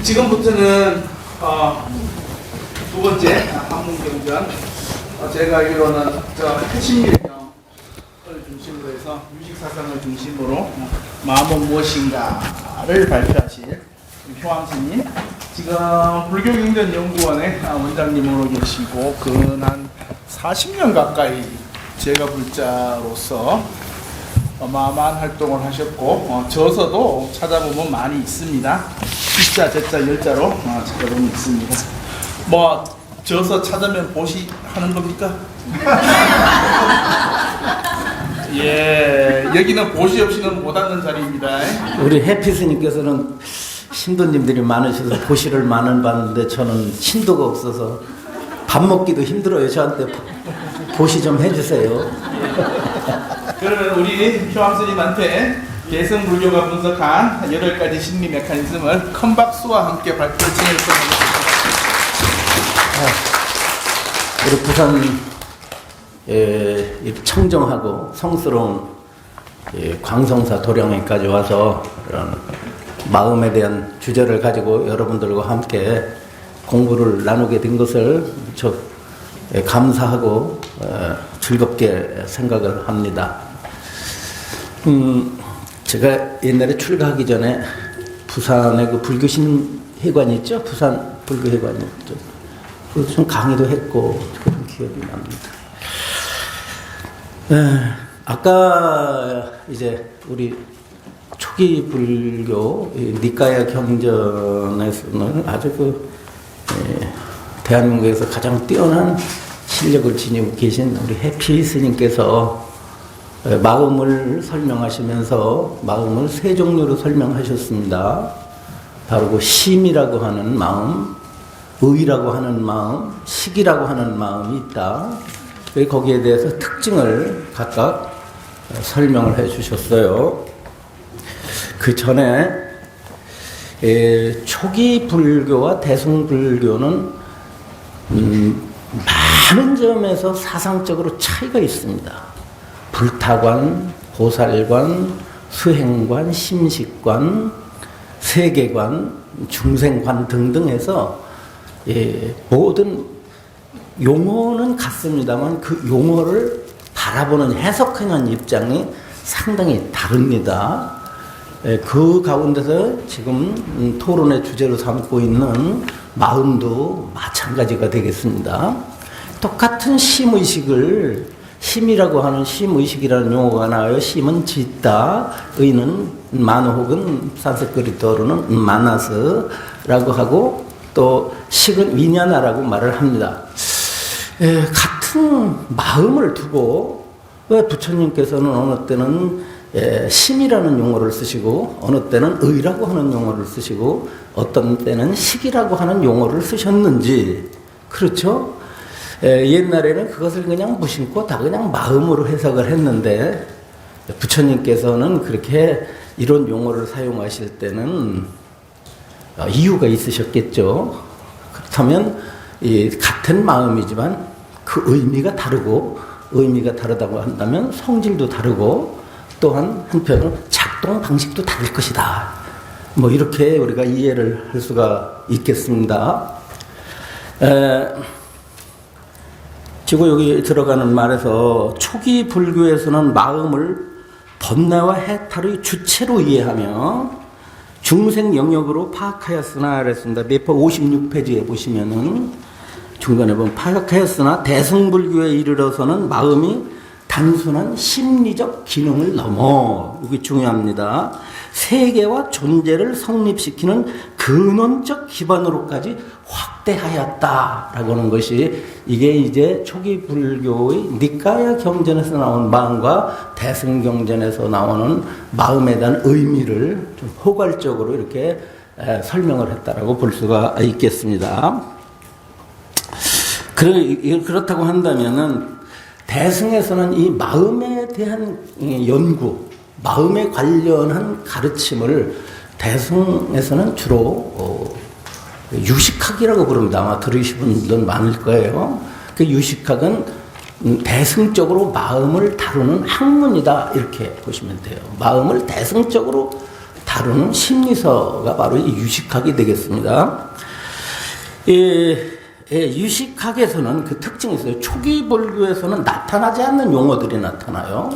지금부터는 두 번째 한문경전, 제가 알기로는 해심일경을 중심으로 해서 유식사상을 중심으로 마음은 무엇인가를 발표하실 효왕스님, 지금 불교경전연구원의 원장님으로 계시고 근 한 40년 가까이 제가 불자로서 어마어마한 활동을 하셨고, 저서도 찾아보면 많이 있습니다. 글자, 제자, 열자로 찾아보면 있습니다. 뭐 저서 찾으면 보시 하는 겁니까? 예, 여기는 보시 없이는 못 앉는 자리입니다. 우리 해피스님께서는 신도님들이 많으셔서 보시를 많은 봤는데 저는 신도가 없어서 밥 먹기도 힘들어요. 저한테 보시 좀 해주세요. 그러면 우리 효왕스님한테 개성불교가 분석한 8가지 심리 메커니즘을 큰 박수와 함께 발표를 진행했습니다. 우리 부산 청정하고 성스러운 광성사 도량에까지 와서 그런 마음에 대한 주제를 가지고 여러분들과 함께 공부를 나누게 된 것을 저 감사하고 즐겁게 생각을 합니다. 제가 옛날에 출가하기 전에 부산에 그 불교신회관이 있죠? 부산 불교회관이 있죠? 그래서 좀 강의도 했고 그런 기억이 납니다. 아까 이제 우리 초기 불교 니까야 경전에서는 아주 대한민국에서 가장 뛰어난 실력을 지니고 계신 우리 해피 스님께서 마음을 설명하시면서 마음을 세 종류로 설명하셨습니다. 바로 그 심이라고 하는 마음, 의라고 하는 마음, 식이라고 하는 마음이 있다. 거기에 대해서 특징을 각각 설명을 해 주셨어요. 그 전에 초기 불교와 대승불교는 많은 점에서 사상적으로 차이가 있습니다. 불타관, 보살관, 수행관, 심식관, 세계관, 중생관 등등 해서 모든 용어는 같습니다만 그 용어를 바라보는 해석하는 입장이 상당히 다릅니다. 그 가운데서 지금 토론의 주제로 삼고 있는 마음도 마찬가지가 되겠습니다. 똑같은 심의식을 심이라고 하는 심의식이라는 용어가 나와요. 심은 짓다, 의는 만호 혹은 산스크리트어로는 마나스라고 하고 또 식은 위냐나라고 말을 합니다. 같은 마음을 두고 왜 부처님께서는 어느 때는 심이라는 용어를 쓰시고 어느 때는 의라고 하는 용어를 쓰시고 어떤 때는 식이라고 하는 용어를 쓰셨는지, 그렇죠? 옛날에는 그것을 그냥 무심코 다 그냥 마음으로 해석을 했는데 부처님께서는 그렇게 이런 용어를 사용하실 때는 이유가 있으셨겠죠. 그렇다면 같은 마음이지만 그 의미가 다르고, 의미가 다르다고 한다면 성질도 다르고 또한 한편으로 작동 방식도 다를 것이다. 뭐 이렇게 우리가 이해를 할 수가 있겠습니다. 지금 여기 들어가는 말에서 초기 불교에서는 마음을 번뇌와 해탈의 주체로 이해하며 중생 영역으로 파악하였으나 그랬습니다. 매포 56페이지에 보시면은 중간에 보면 파악하였으나 대승불교에 이르러서는 마음이 단순한 심리적 기능을 넘어, 이게 중요합니다. 세계와 존재를 성립시키는 근원적 기반으로까지 확대하였다라고 하는 것이 이게 이제 초기 불교의 니까야 경전에서 나온 마음과 대승 경전에서 나오는 마음에 대한 의미를 좀 포괄적으로 이렇게 설명을 했다라고 볼 수가 있겠습니다. 그렇다고 한다면은 대승에서는 이 마음에 대한 연구, 마음에 관련한 가르침을 대승에서는 주로 유식학이라고 부릅니다. 아마 들으신 분들 많을 거예요. 그 유식학은 대승적으로 마음을 다루는 학문이다, 이렇게 보시면 돼요. 마음을 대승적으로 다루는 심리서가 바로 이 유식학이 되겠습니다. 유식학에서는 그 특징이 있어요. 초기 불교에서는 나타나지 않는 용어들이 나타나요.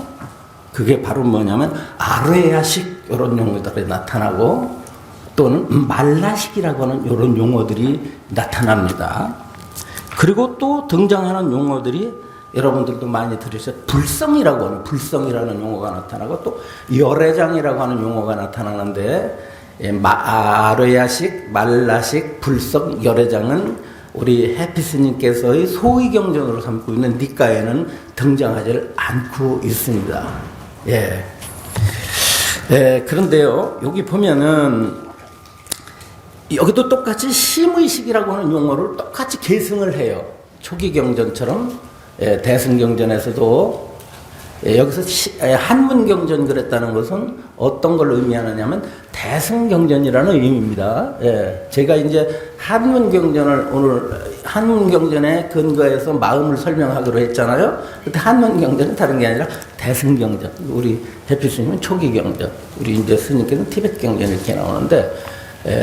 그게 바로 뭐냐면 아뢰야식 이런 용어들이 나타나고 또는 말라식이라고 하는 이런 용어들이 나타납니다. 그리고 또 등장하는 용어들이 여러분들도 많이 들으셨죠. 불성이라고 하는 불성이라는 용어가 나타나고 또 열애장이라고 하는 용어가 나타나는데 아뢰야식, 말라식, 불성, 열애장은 우리 해피스님께서의 소위경전으로 삼고 있는 니까에는 등장하지 않고 있습니다. 예. 그런데요, 여기 보면은 여기도 똑같이 심의식이라고 하는 용어를 똑같이 계승을 해요. 초기 경전처럼 대승경전에서도 여기서 한문경전 그랬다는 것은 어떤 걸 의미하느냐면 대승경전이라는 의미입니다. 제가 이제 한문경전을 오늘 한문경전에 근거해서 마음을 설명하기로 했잖아요. 그때 한문경전은 다른 게 아니라 대승경전. 우리 해피 스님은 초기경전, 우리 이제 스님께서는 티벳경전 이렇게 나오는데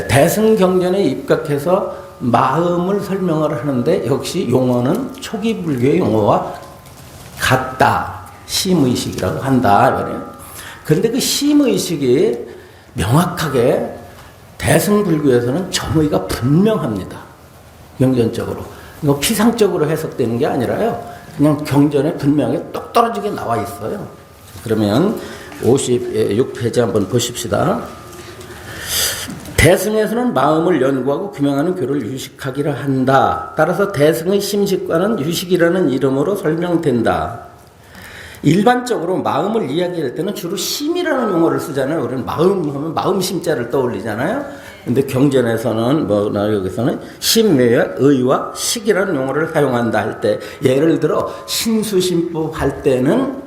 대승경전에 입각해서 마음을 설명을 하는데 역시 용어는 초기 불교의 용어와 같다. 심의식이라고 한다. 이거예요. 그런데 그 심의식이 명확하게 대승불교에서는 정의가 분명합니다. 경전적으로. 이거 피상적으로 해석되는 게 아니라요. 그냥 경전에 분명히 똑 떨어지게 나와 있어요. 그러면 56페이지 한번 보십시다. 대승에서는 마음을 연구하고 규명하는 교를 유식하기를 한다. 따라서 대승의 심식과는 유식이라는 이름으로 설명된다. 일반적으로 마음을 이야기할 때는 주로 심이라는 용어를 쓰잖아요. 우리는 마음 하면 마음심자를 떠올리잖아요. 근데 경전에서는 여기서는 심외와 의와 식이라는 용어를 사용한다 할 때, 예를 들어 신수심법 할 때는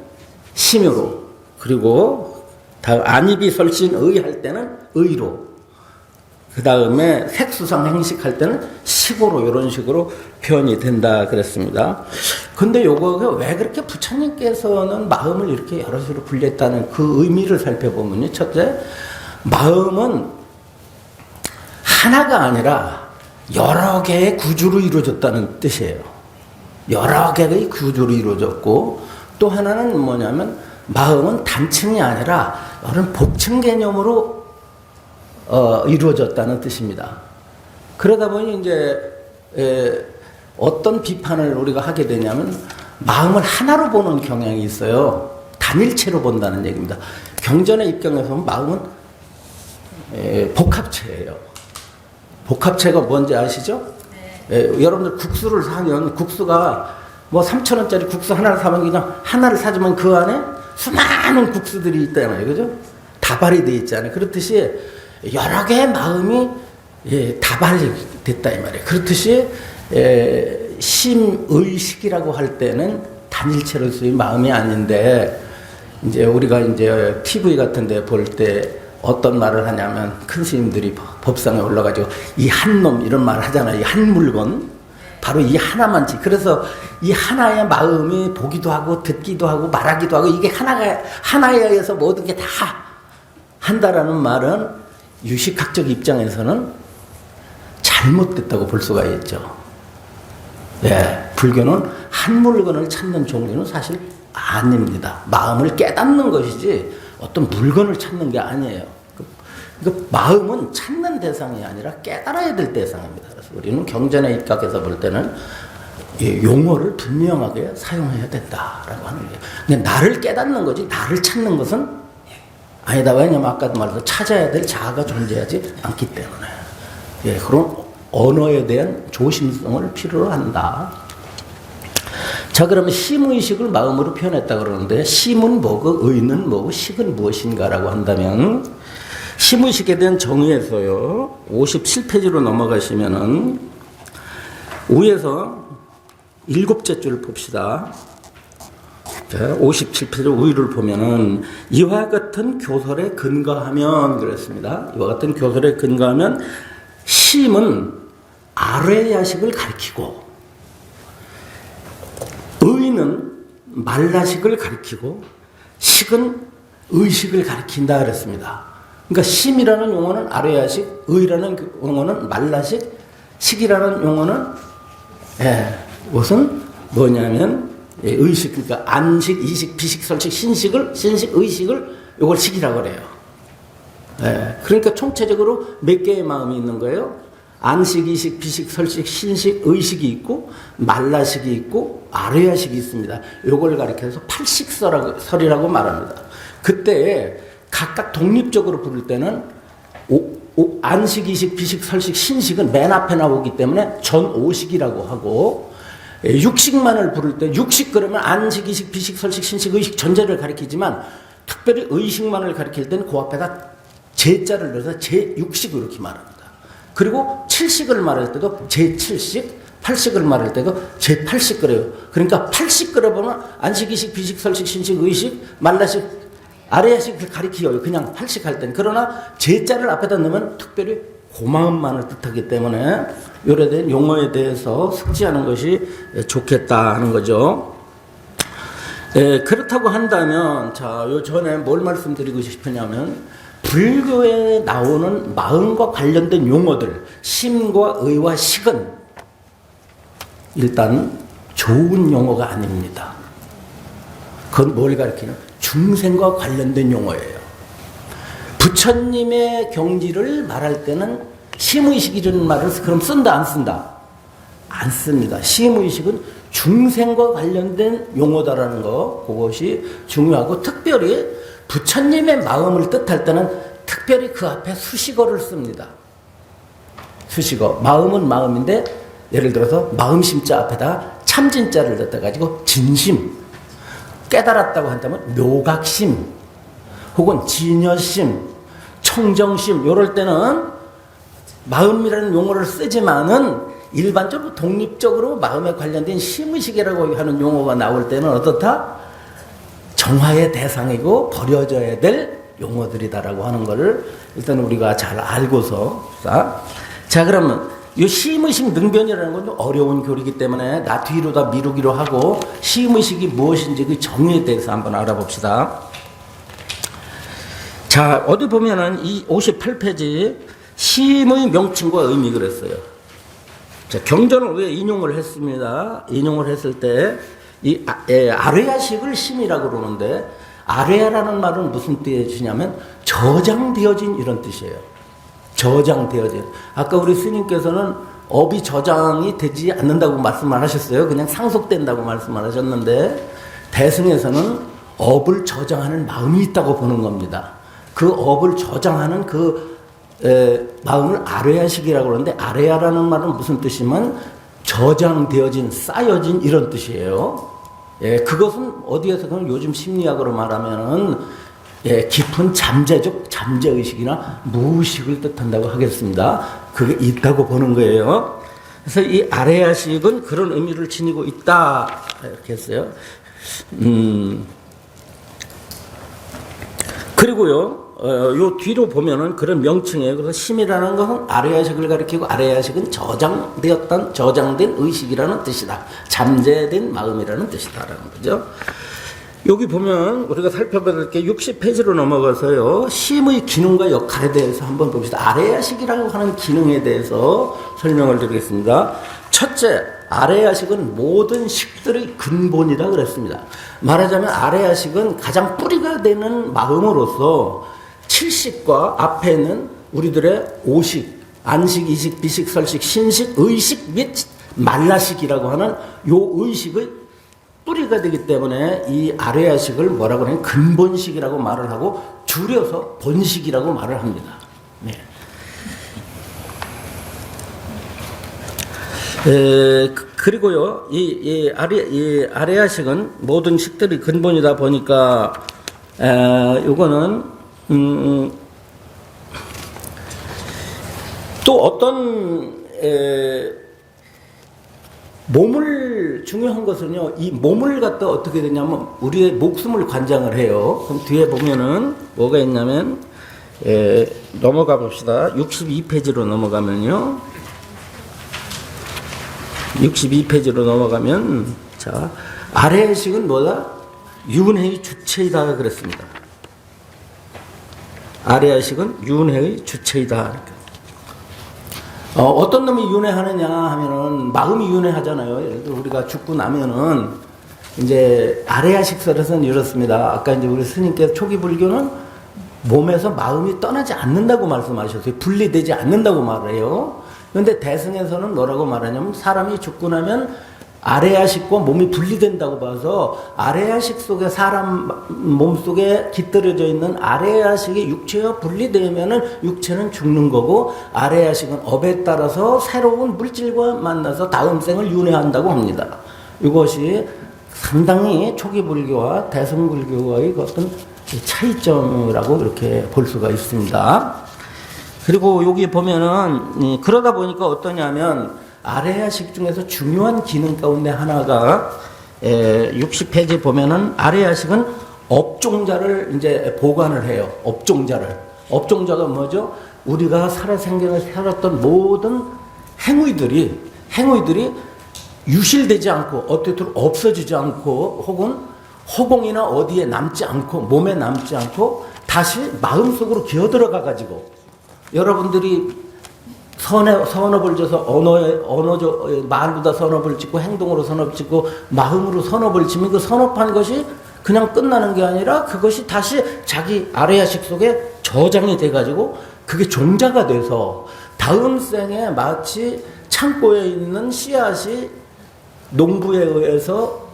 심으로, 그리고 안입이 설신의 할 때는 의로, 그 다음에 색수상 행식할 때는 식으로 이런 식으로 표현이 된다 그랬습니다. 근데 요거가 왜 그렇게 부처님께서는 마음을 이렇게 여러 식으로 분리했다는 그 의미를 살펴보면요. 첫째, 마음은 하나가 아니라 여러 개의 구조로 이루어졌다는 뜻이에요. 여러 개의 구조로 이루어졌고, 또 하나는 뭐냐면 마음은 단층이 아니라 여러 복층 개념으로 이루어졌다는 뜻입니다. 그러다 보니 이제 어떤 비판을 우리가 하게 되냐면 마음을 하나로 보는 경향이 있어요. 단일체로 본다는 얘기입니다. 경전의 입장에서 보면 마음은 복합체예요. 복합체가 뭔지 아시죠? 네. 여러분들 국수를 사면 국수가 뭐 3,000원짜리 국수 하나를 사면 그냥 하나를 사주면 그 안에 수많은 국수들이 있잖아요. 그죠? 다발이 돼 있잖아요. 그렇듯이 여러 개의 마음이 다발이 됐다 이 말이에요. 그렇듯이 심의식이라고 할 때는 단일체로서의 마음이 아닌데, 이제 우리가 이제 TV 같은 데 볼 때 어떤 말을 하냐면 큰 스님들이 법상에 올라가지고 이 한 놈 이런 말 하잖아요. 이 한 물건. 바로 이 하나만치. 그래서 이 하나의 마음이 보기도 하고 듣기도 하고 말하기도 하고 이게 하나에 의해서 모든 게 다 한다라는 말은 유식학적 입장에서는 잘못됐다고 볼 수가 있죠. 불교는 한 물건을 찾는 종류는 사실 아닙니다. 마음을 깨닫는 것이지 어떤 물건을 찾는 게 아니에요. 그 마음은 찾는 대상이 아니라 깨달아야 될 대상입니다. 그래서 우리는 경전에 입각해서 볼 때는 용어를 분명하게 사용해야 된다라고 하는 거예요. 근데 나를 깨닫는 거지 나를 찾는 것은 아니다. 왜냐면 아까도 말해서 찾아야 될 자아가 존재하지 않기 때문에. 그런 언어에 대한 조심성을 필요로 한다. 자, 그러면 심의식을 마음으로 표현했다 그러는데, 심은 뭐고 의는 뭐고 식은 무엇인가라고 한다면, 심의식에 대한 정의에서요, 57페이지로 넘어가시면은 위에서 7째 줄을 봅시다. 57페이지 우위를 보면은 이와 같은 교설에 근거하면 그랬습니다. 이와 같은 교설에 근거하면 심은 아뢰야식을 가리키고 의는 말라식을 가리키고 식은 의식을 가리킨다 그랬습니다. 그러니까 심이라는 용어는 아뢰야식, 의라는 용어는 말라식, 식이라는 용어는 무슨 뭐냐면 의식, 그러니까 안식, 이식, 비식, 설식, 신식, 의식을 이걸 식이라고 그래요. 그러니까 총체적으로 몇 개의 마음이 있는 거예요. 안식, 이식, 비식, 설식, 신식, 의식이 있고 말라식이 있고 아뢰야식이 있습니다. 이걸 가리켜서 팔식설이라고 말합니다. 그때 각각 독립적으로 부를 때는 안식, 이식, 비식, 설식, 신식은 맨 앞에 나오기 때문에 전오식이라고 하고, 육식만을 부를 때 육식 그러면 안식, 이식, 비식, 설식, 신식, 의식 전제를 가리키지만 특별히 의식만을 가리킬 때는 그 앞에다 제자를 넣어서 제6식 이렇게 말합니다. 그리고 7식을 말할 때도 제7식, 8식을 말할 때도 제8식 그래요. 그러니까 8식 그려보면 안식, 이식, 비식, 설식, 신식, 의식, 말라식, 아래야식 가리키요. 그냥 8식 할 때는. 그러나 제자를 앞에다 넣으면 특별히 고마움만을 뜻하기 때문에 요래된 용어에 대해서 숙지하는 것이 좋겠다 하는 거죠. 그렇다고 한다면, 자, 요 전에 뭘 말씀드리고 싶으냐면, 불교에 나오는 마음과 관련된 용어들, 심과 의와 식은 일단 좋은 용어가 아닙니다. 그건 뭘 가리키는? 중생과 관련된 용어예요. 부처님의 경지를 말할 때는 심의식이라는 말을 그럼 쓴다 안 쓴다? 안 씁니다. 심의식은 중생과 관련된 용어다라는 거, 그것이 중요하고, 특별히 부처님의 마음을 뜻할 때는 특별히 그 앞에 수식어를 씁니다. 수식어. 마음은 마음인데 예를 들어서 마음심자 앞에다 참진자를 넣다 가지고 진심, 깨달았다고 한다면 묘각심, 혹은 진여심, 청정심, 요럴 때는 마음이라는 용어를 쓰지만은 일반적으로 독립적으로 마음에 관련된 심의식이라고 하는 용어가 나올 때는 어떻다? 정화의 대상이고 버려져야 될 용어들이다라고 하는 것을 일단 우리가 잘 알고서, 자, 그러면 이 심의식 능변이라는 건 좀 어려운 교리이기 때문에 나 뒤로다 미루기로 하고 심의식이 무엇인지 그 정의에 대해서 한번 알아봅시다. 자, 어디 보면은 이 58페이지 심의 명칭과 의미 그랬어요. 자, 경전을 왜 인용을 했습니다. 인용을 했을 때 이 아뢰야식을 심이라고 그러는데, 아뢰야라는 말은 무슨 뜻이냐면 저장되어진 이런 뜻이에요. 저장되어진. 아까 우리 스님께서는 업이 저장이 되지 않는다고 말씀을 하셨어요. 그냥 상속된다고 말씀을 하셨는데, 대승에서는 업을 저장하는 마음이 있다고 보는 겁니다. 그 업을 저장하는 그 마음을 아뢰야식이라고 그러는데, 아뢰야라는 말은 무슨 뜻이면 저장되어진, 쌓여진 이런 뜻이에요. 그것은 어디에서는 요즘 심리학으로 말하면은 깊은 잠재의식이나 무의식을 뜻한다고 하겠습니다. 그게 있다고 보는 거예요. 그래서 이 아뢰야식은 그런 의미를 지니고 있다 이렇게 했어요. 그리고요, 요 뒤로 보면은 그런 명칭이에요. 그래서 심이라는 것은 아뢰야식을 가리키고, 아뢰야식은 저장된 의식이라는 뜻이다. 잠재된 마음이라는 뜻이다라는 거죠. 여기 보면 우리가 살펴볼 게 60페이지로 넘어가서요, 심의 기능과 역할에 대해서 한번 봅시다. 아뢰야식이라고 하는 기능에 대해서 설명을 드리겠습니다. 첫째, 아뢰야식은 모든 식들의 근본이라 그랬습니다. 말하자면 아뢰야식은 가장 뿌리가 되는 마음으로서 7식과 앞에 있는 우리들의 5식, 안식, 이식, 비식, 설식, 신식, 의식 및 말라식이라고 하는 요 의식의 뿌리가 되기 때문에 이 아뢰야식을 뭐라고 하냐면 근본식이라고 말을 하고, 줄여서 본식이라고 말을 합니다. 네. 그리고요, 이 아뢰야식은 모든 식들이 근본이다 보니까, 요거는, 또 어떤, 몸을, 중요한 것은요, 이 몸을 갖다 어떻게 되냐면 우리의 목숨을 관장을 해요. 그럼 뒤에 보면은 뭐가 있냐면, 넘어가 봅시다. 62페이지로 넘어가면요. 62페이지로 넘어가면, 자, 아뢰야식은 뭐다? 윤회의 주체이다 그랬습니다. 아래야식은 윤회의 주체이다. 어떤 놈이 윤회하느냐 하면은 마음이 윤회하잖아요. 예를 들어 우리가 죽고 나면은 이제 아래야식설에서는 이렇습니다. 아까 이제 우리 스님께서 초기 불교는 몸에서 마음이 떠나지 않는다고 말씀하셨어요. 분리되지 않는다고 말해요. 그런데 대승에서는 뭐라고 말하냐면 사람이 죽고 나면 아래야식과 몸이 분리된다고 봐서 아래야식 속에 사람 몸속에 깃들여져 있는 아래야식이 육체와 분리되면은 육체는 죽는 거고 아래야식은 업에 따라서 새로운 물질과 만나서 다음 생을 윤회한다고 합니다. 이것이 상당히 초기 불교와 대승 불교와의 어떤 차이점이라고 이렇게 볼 수가 있습니다. 그리고 여기 보면은 그러다 보니까 어떠냐면 아래야식 중에서 중요한 기능 가운데 하나가 60페이지 보면은 아래야식은 업종자를 이제 보관을 해요. 업종자가 뭐죠? 우리가 살아생전에 살았던 모든 행위들이 유실되지 않고 어떻게 없어지지 않고 혹은 허공이나 어디에 남지 않고 몸에 남지 않고 다시 마음속으로 기어들어가 가지고 여러분들이 선업을 줘서 말보다 선업을 짓고 행동으로 선업을 짓고 마음으로 선업을 지면 그 선업한 것이 그냥 끝나는 게 아니라 그것이 다시 자기 아래야식 속에 저장이 돼가지고 그게 종자가 돼서 다음 생에 마치 창고에 있는 씨앗이 농부에 의해서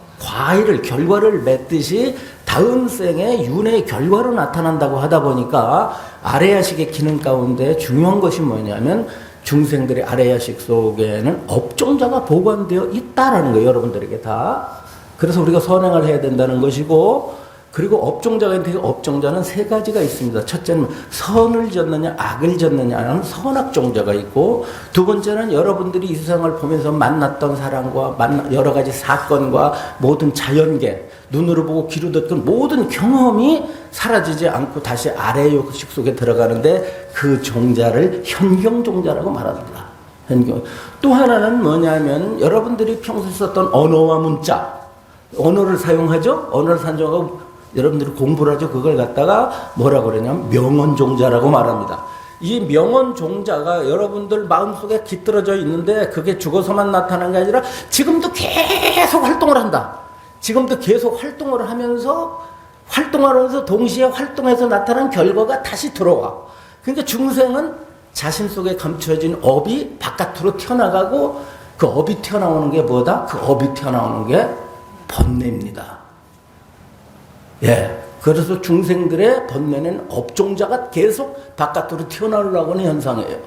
결과를 맺듯이 다음 생에 윤회의 결과로 나타난다고 하다 보니까 아래야식의 기능 가운데 중요한 것이 뭐냐면 중생들의 아래야식 속에는 업종자가 보관되어 있다라는 거예요. 여러분들에게 다. 그래서 우리가 선행을 해야 된다는 것이고 그리고 업종자가 있는데 업종자는 세 가지가 있습니다. 첫째는 선을 졌느냐 악을 졌느냐는 선악종자가 있고 두 번째는 여러분들이 이 세상을 보면서 만났던 사람과 여러 가지 사건과 모든 자연계 눈으로 보고 귀로 듣던 모든 경험이 사라지지 않고 다시 아래요식 속에 들어가는데 그 종자를 현경종자라고 말합니다. 현경. 또 하나는 뭐냐면 여러분들이 평소에 썼던 언어와 문자 언어를 사용하죠. 언어를 사용하고 여러분들이 공부를 하죠. 그걸 갖다가 뭐라고 그러냐면 명언종자라고 말합니다. 이 명언종자가 여러분들 마음속에 깃들어져 있는데 그게 죽어서만 나타나는 게 아니라 지금도 계속 활동을 한다. 지금도 계속 활동을 하면서 동시에 활동해서 나타난 결과가 다시 들어와. 그러니까 중생은 자신 속에 감춰진 업이 바깥으로 튀어나가고 그 업이 튀어나오는 게 뭐다? 그 업이 튀어나오는 게 번뇌입니다. 예. 그래서 중생들의 번뇌는 업종자가 계속 바깥으로 튀어나오려고 하는 현상이에요.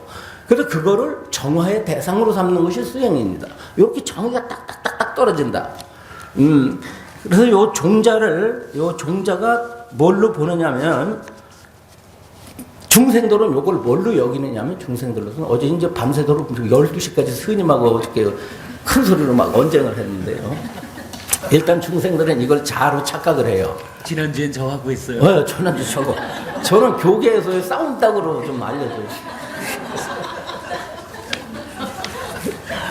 그래서 그거를 정화의 대상으로 삼는 것이 수행입니다. 이렇게 정의가 딱딱딱딱 떨어진다. 그래서 요 종자가 뭘로 보느냐면 중생들은 요걸 뭘로 여기느냐면 중생들로서는 어제 이제 밤새도록 12시까지 스님하고 어저께 큰 소리로 막 언쟁을 했는데요. 일단 중생들은 이걸 자로 착각을 해요. 지난주엔 저하고 했어요. 네, 저는 교계에서의 싸움닭으로 좀 알려줘요.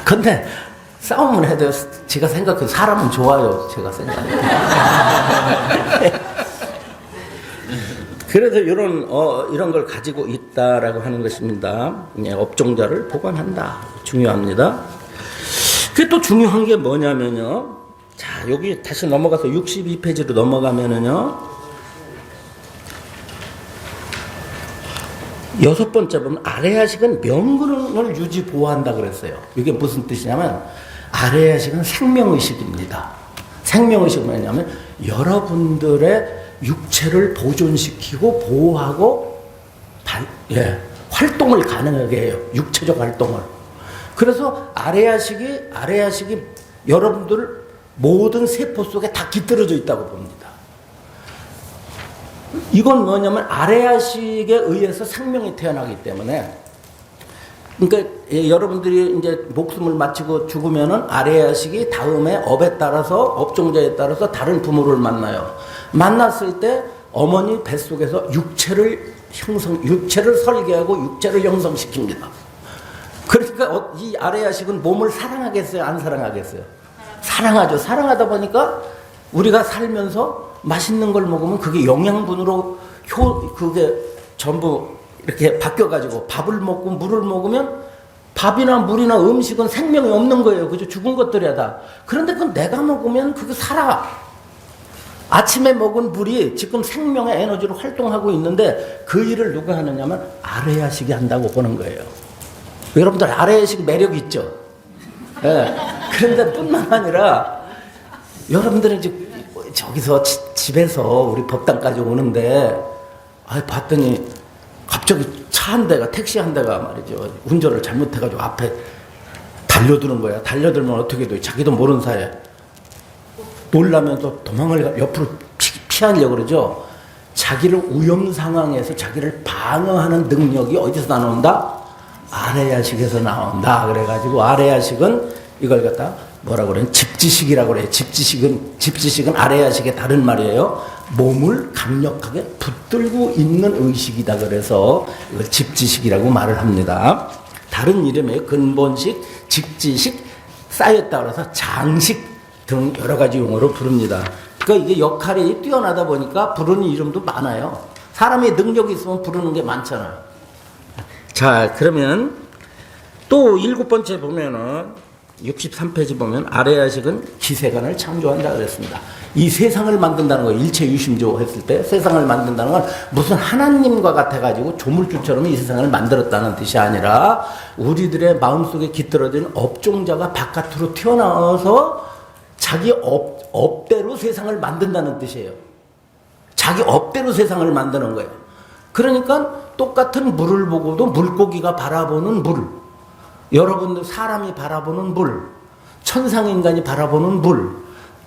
근데 싸움은 해도 제가 생각해도 사람은 좋아요. 제가 생각해도. 그래서 이런 걸 가지고 있다라고 하는 것입니다. 업종자를 보관한다. 중요합니다. 그게 또 중요한 게 뭐냐면요. 자, 여기 다시 넘어가서 62페이지로 넘어가면은요. 6번째 보면 아래야식은 명근을 유지 보호한다 그랬어요. 이게 무슨 뜻이냐면 아래야식은 생명의식입니다. 생명의식은 뭐냐면 여러분들의 육체를 보존시키고 보호하고 활동을 가능하게 해요. 육체적 활동을. 그래서 아래야식이 여러분들 모든 세포 속에 다 깃들어져 있다고 봅니다. 이건 뭐냐면 아래야식에 의해서 생명이 태어나기 때문에 그러니까 여러분들이 이제 목숨을 마치고 죽으면은 아래야식이 다음에 업에 따라서 업종자에 따라서 다른 부모를 만나요. 만났을 때 어머니 뱃속에서 육체를 설계하고 육체를 형성시킵니다. 그러니까 이 아래야식은 몸을 사랑하겠어요? 안 사랑하겠어요? 사랑하죠. 사랑하다 보니까 우리가 살면서 맛있는 걸 먹으면 그게 영양분으로 그게 전부 이렇게 바뀌어가지고 밥을 먹고 물을 먹으면 밥이나 물이나 음식은 생명이 없는 거예요. 그죠? 죽은 것들이야 다. 그런데 그건 내가 먹으면 그게 살아. 아침에 먹은 물이 지금 생명의 에너지로 활동하고 있는데 그 일을 누가 하느냐면 아레아식이 한다고 보는 거예요. 여러분들 아레아식 매력 있죠? 예. 그런데 뿐만 아니라 여러분들은 이제 저기서 집에서 우리 법당까지 오는데 봤더니 갑자기 차 한 대가 택시 한 대가 말이죠. 운전을 잘못해가지고 앞에 달려드는 거야. 달려들면 어떻게 돼? 자기도 모르는 사이에 놀라면서 도망을 옆으로 피하려고 그러죠. 자기를 위험 상황에서 자기를 방어하는 능력이 어디서 나온다? 아레아식에서 나온다. 그래가지고 아레아식은 이걸 갖다 뭐라고 그래요? 집지식이라고 그래요. 집지식은 아레아식의 다른 말이에요. 몸을 강력하게 붙들고 있는 의식이다. 그래서 이걸 집지식이라고 말을 합니다. 다른 이름에 근본식, 집지식, 쌓였다 그래서 장식 등 여러 가지 용어로 부릅니다. 그러니까 이게 역할이 뛰어나다 보니까 부르는 이름도 많아요. 사람의 능력이 있으면 부르는 게 많잖아. 자, 그러면 또 7번째 보면은 63페이지 보면 아레아식은 기세관을 창조한다 그랬습니다. 이 세상을 만든다는 거 일체 유심조 했을 때 세상을 만든다는 건 무슨 하나님과 같아가지고 조물주처럼 이 세상을 만들었다는 뜻이 아니라 우리들의 마음속에 깃들어진 업종자가 바깥으로 튀어나와서 자기 업대로 세상을 만든다는 뜻이에요. 자기 업대로 세상을 만드는 거예요. 그러니까 똑같은 물을 보고도 물고기가 바라보는 물, 여러분들 사람이 바라보는 물, 천상인간이 바라보는 물,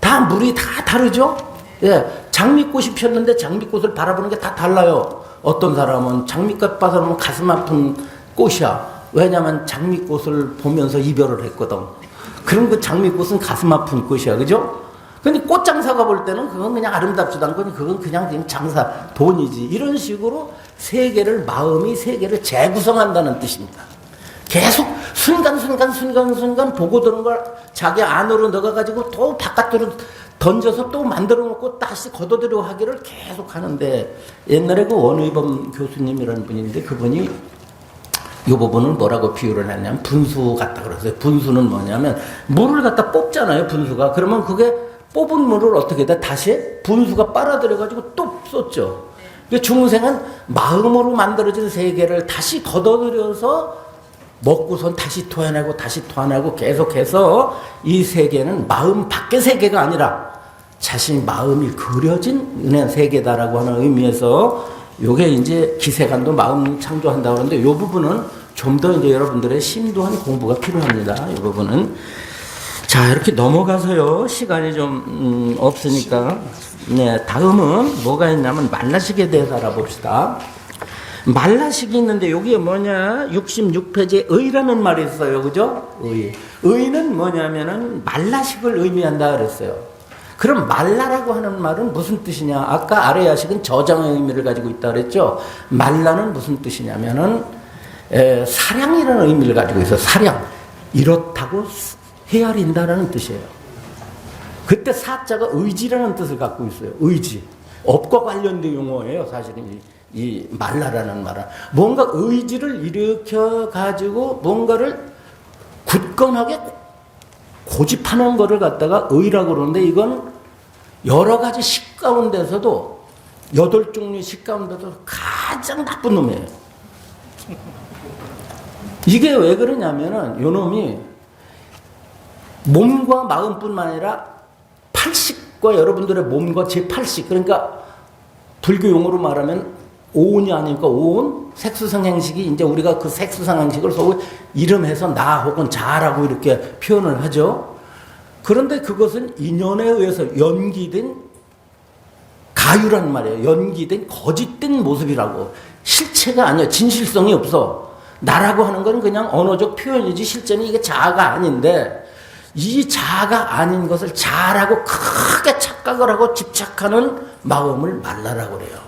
다 물이 다 다르죠? 예, 장미꽃이 폈는데 장미꽃을 바라보는 게 다 달라요. 어떤 사람은 장미꽃 봐서는 가슴 아픈 꽃이야. 왜냐면 장미꽃을 보면서 이별을 했거든. 그럼 그 장미꽃은 가슴 아픈 꽃이야. 그죠? 근데 꽃장사가 볼 때는 그건 그냥 아름답지도 않고 그건 그냥 장사, 돈이지. 이런 식으로 세계를, 마음이 세계를 재구성한다는 뜻입니다. 계속 순간 보고 드는 걸 자기 안으로 넣어가지고 또 바깥으로 던져서 또 만들어 놓고 다시 걷어들여 하기를 계속 하는데 옛날에 그 원의범 교수님이라는 분인데 그분이 이 부분을 뭐라고 비유를 했냐면 분수 같다 그랬어요. 분수는 뭐냐면 물을 갖다 뽑잖아요. 분수가. 그러면 그게 뽑은 물을 어떻게 돼? 다시 분수가 빨아들여가지고 또 쏟죠. 중생은 마음으로 만들어진 세계를 다시 걷어들여서 먹고선 다시 토해내고 다시 토해내고 계속해서 이 세계는 마음 밖의 세계가 아니라 자신 마음이 그려진 세계다라고 하는 의미에서 요게 이제 기세관도 마음 창조한다고 하는데 이 부분은 좀 더 이제 여러분들의 심도한 공부가 필요합니다. 이 부분은. 자, 이렇게 넘어가서요. 시간이 좀 없으니까. 네, 다음은 뭐가 있냐면 말라식에 대해서 알아봅시다. 말라식이 있는데 여기에 뭐냐? 66페이지에 의라는 말이 있어요. 그죠? 의. 의는 뭐냐면은 말라식을 의미한다 그랬어요. 그럼 말라라고 하는 말은 무슨 뜻이냐? 아까 아레아식은 저장의 의미를 가지고 있다 그랬죠? 말라는 무슨 뜻이냐면은 사량이라는 의미를 가지고 있어요. 사량. 이렇다고 헤아린다라는 뜻이에요. 그때 사자가 의지라는 뜻을 갖고 있어요. 의지. 업과 관련된 용어예요. 사실은 이 말라라는 말은. 뭔가 의지를 일으켜 가지고 뭔가를 굳건하게 고집하는 거를 갖다가 의라고 그러는데 이건 여러 가지 식 가운데서도 8종류의 식 가운데도 가장 나쁜 놈이에요. 이게 왜 그러냐면은 요 놈이 몸과 마음뿐만 아니라 팔식과 여러분들의 몸과 제8식 그러니까 불교 용어로 말하면 오온이 아닙니까? 오온? 색수성행식이 이제 우리가 그 색수성행식을 소위 이름해서 나 혹은 자라고 이렇게 표현을 하죠. 그런데 그것은 인연에 의해서 연기된 가유란 말이에요. 연기된 거짓된 모습이라고. 실체가 아니야. 진실성이 없어. 나라고 하는 건 그냥 언어적 표현이지 실제는 이게 자아가 아닌데 이 자아가 아닌 것을 자라고 크게 착각을 하고 집착하는 마음을 말라라고 그래요.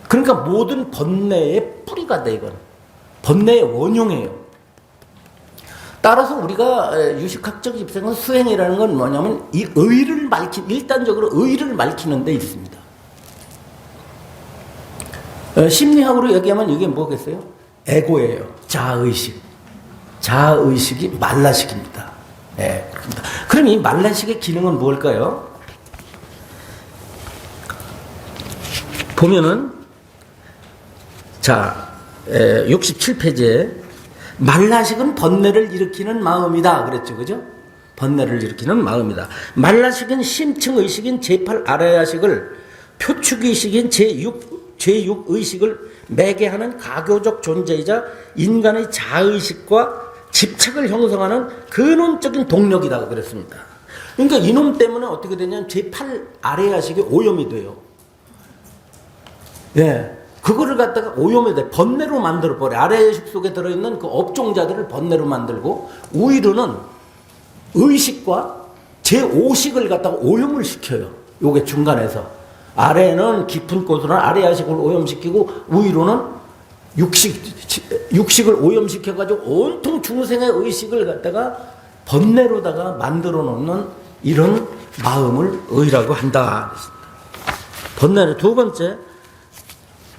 그러니까 모든 번뇌의 뿌리가 돼 이건. 번뇌의 원흉이에요. 따라서 우리가 유식학적 입장은 수행이라는 건 뭐냐면 이 의를 일단적으로 의를 밝히는 데 있습니다. 심리학으로 얘기하면 이게 뭐겠어요? 에고예요. 자아의식. 자아의식이 말라식입니다. 네, 그렇습니다. 그럼 이 말라식의 기능은 뭘까요? 보면은, 자, 67페이지에 말라식은 번뇌를 일으키는 마음이다. 그랬죠. 그죠? 번뇌를 일으키는 마음이다. 말라식은 심층의식인 제8 아라야식을 표축의식인 제6의식을 매개하는 가교적 존재이자 인간의 자의식과 집착을 형성하는 근원적인 동력이다. 그랬습니다. 그러니까 이놈 때문에 어떻게 되냐면 제8 아라야식이 오염이 돼요. 예. 그거를 갖다가 오염이 돼. 번뇌로 만들어버려. 아라야식 속에 들어있는 그 업종자들을 번뇌로 만들고 우위로는 의식과 제5식을 갖다가 오염을 시켜요. 요게 중간에서. 아래는 깊은 곳으로는 아래야식을 오염시키고 우위로는 육식을 오염시켜가지고 온통 중생의 의식을 갖다가 번뇌로다가 만들어 놓는 이런 마음을 의라고 한다. 번뇌는 두 번째,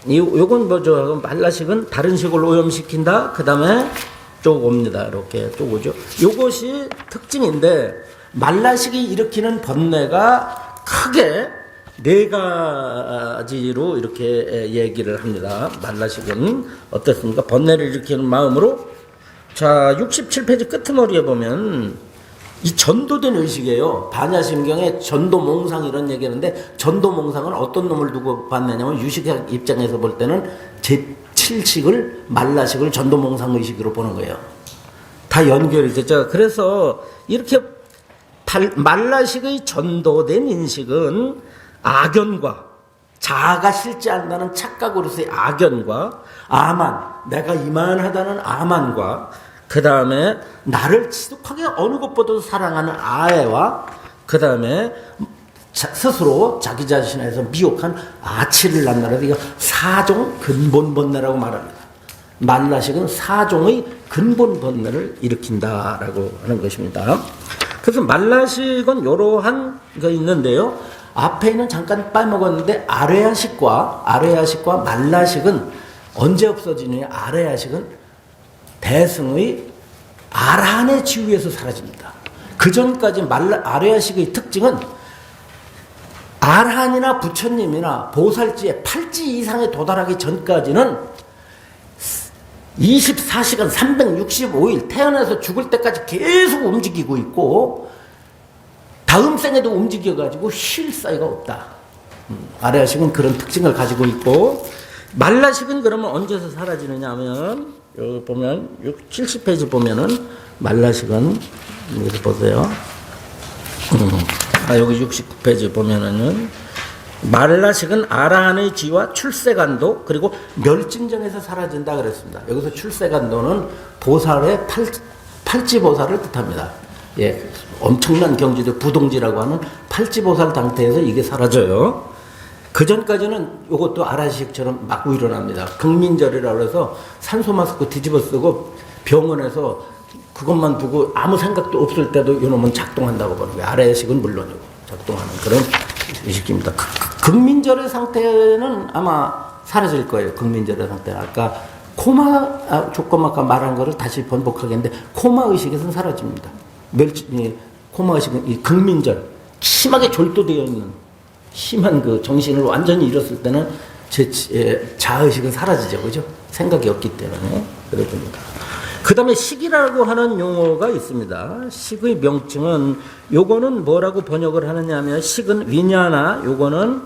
요건 뭐죠? 말라식은 다른 식을 오염시킨다. 그 다음에 쭉 옵니다. 이렇게 쭉 오죠. 요것이 특징인데, 말라식이 일으키는 번뇌가 크게 네 가지로 이렇게 얘기를 합니다. 말라식은 어떻습니까? 번뇌를 일으키는 마음으로. 자, 67페이지 끄트머리에 보면 이 전도된 의식이에요. 반야심경에 전도몽상 이런 얘기하는데, 전도몽상은 어떤 놈을 두고 봤느냐면 유식학 입장에서 볼 때는 제7식을 말라식을 전도몽상 의식으로 보는 거예요. 다 연결이 됐죠. 그래서 이렇게 말라식의 전도된 인식은 악연과 자아가 싫지 않다는 착각으로서의 악연과 아만, 내가 이만하다는 아만과 그 다음에 나를 지독하게 어느 것보다도 사랑하는 아애와 그 다음에 스스로 자기 자신에서 미혹한 아치를 낳는다고 이거 사종 근본 번뇌라고 말합니다. 말라식은 사종의 근본 번뇌를 일으킨다라고 하는 것입니다. 그래서 말라식은 이러한 게 있는데요. 앞에 있는 잠깐 빠먹었는데 아레야식과 말라식은 언제 없어지느냐? 아레야식은 대승의 아라한의 지위에서 사라집니다. 그 전까지 아레야식의 특징은 아라한이나 부처님이나 보살지의 팔지 이상에 도달하기 전까지는 24시간 365일 태어나서 죽을 때까지 계속 움직이고 있고 다음 생에도 움직여가지고 쉴 사이가 없다. 아레야식은 그런 특징을 가지고 있고, 말라식은 그러면 언제서 사라지느냐 하면 여기 보면 70페이지 보면은 말라식은 여기 보세요. 여기 69페이지 보면은 말라식은 아라한의 지와 출세간도 그리고 멸진정에서 사라진다 그랬습니다. 여기서 출세간도는 보살의 팔지보살을 뜻합니다. 예, 엄청난 경지도 부동지라고 하는 팔지보살 상태에서 이게 사라져요. 그 전까지는 이것도 아라식처럼 막 일어납니다. 극민절이라고 해서 산소 마스크 뒤집어 쓰고 병원에서 그것만 두고 아무 생각도 없을 때도 이놈은 작동한다고 보는 거예요. 아라식은 물론이고 작동하는 그런 의식입니다. 극민절의 상태는 아마 사라질 거예요. 극민절의 상태는. 아까 코마 조건 아까 말한 거를 다시 번복하겠는데 코마 의식에서는 사라집니다. 코마 의식은 이 극민절 심하게 졸도되어 있는 심한 그 정신을 완전히 잃었을 때는 제 자의식은 사라지죠. 그죠? 생각이 없기 때문에 그렇습니다. 그 다음에 식이라고 하는 용어가 있습니다. 식의 명칭은 요거는 뭐라고 번역을 하느냐 하면 식은 위냐나 요거는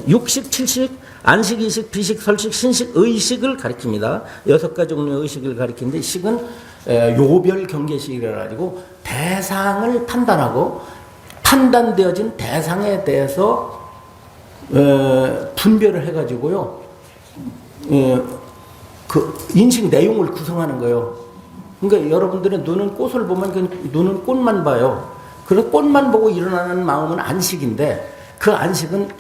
육식, 칠식, 안식, 이식, 비식, 설식, 신식, 의식을 가리킵니다. 6가지 종류의 의식을 가리키는데 식은 요별 경계식이라 가지고 대상을 판단하고 판단되어진 대상에 대해서 분별을 해가지고요. 그 인식 내용을 구성하는 거예요. 그러니까 여러분들의 눈은 꽃을 보면 그 눈은 꽃만 봐요. 그래서 꽃만 보고 일어나는 마음은 안식인데 그 안식은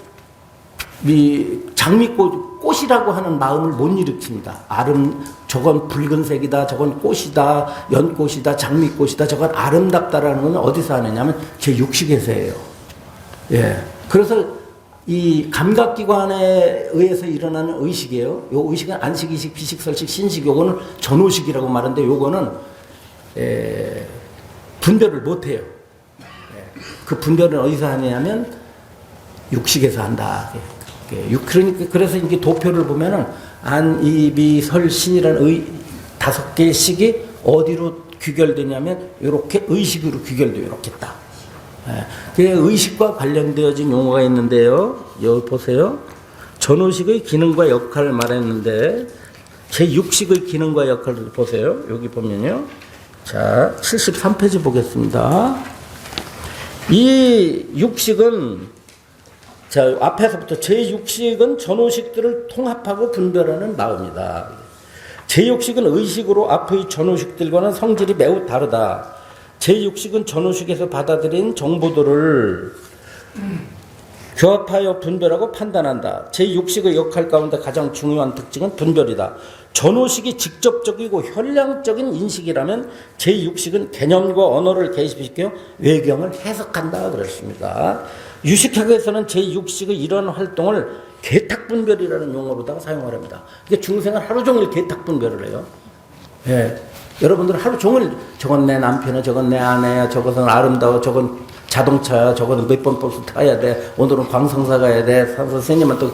이 장미꽃이라고 하는 마음을 못 일으킵니다. 저건 붉은색이다, 저건 꽃이다, 연꽃이다, 장미꽃이다, 저건 아름답다라는 건 어디서 하느냐면 제 육식에서 해요. 예. 그래서 이 감각기관에 의해서 일어나는 의식이에요. 요 의식은 안식, 이식, 비식, 설식, 신식, 요거는 전호식이라고 말하는데 요거는 분별을 못해요. 그 분별은 어디서 하냐면 육식에서 한다. 그러니까 그래서 이게 도표를 보면은 안, 이, 비, 설, 신이라는 5개의 식이 어디로 귀결되냐면 이렇게 의식으로 귀결돼요. 이렇게 딱. 그 의식과 관련되어진 용어가 있는데요. 여기 보세요. 전호식의 기능과 역할을 말했는데 제6식의 기능과 역할을 보세요. 여기 보면요. 자, 73페이지 보겠습니다. 이 육식은 자, 앞에서부터 제6식은 전호식들을 통합하고 분별하는 마음이다. 제6식은 의식으로 앞의 전호식들과는 성질이 매우 다르다. 제6식은 전호식에서 받아들인 정보들을 교합하여 분별하고 판단한다. 제6식의 역할 가운데 가장 중요한 특징은 분별이다. 전호식이 직접적이고 현량적인 인식이라면 제6식은 개념과 언어를 개입시켜 외경을 해석한다 그랬습니다. 유식학에서는 제6식의 이런 활동을 개탁분별이라는 용어로다가 사용을 합니다. 이게 중생은 하루 종일 개탁분별을 해요. 예. 여러분들은 하루 종일 저건 내 남편이야, 저건 내 아내야, 저것은 아름다워, 저건 자동차야, 저거는 몇 번 버스 타야 돼, 오늘은 광성사 가야 돼, 선생님은 또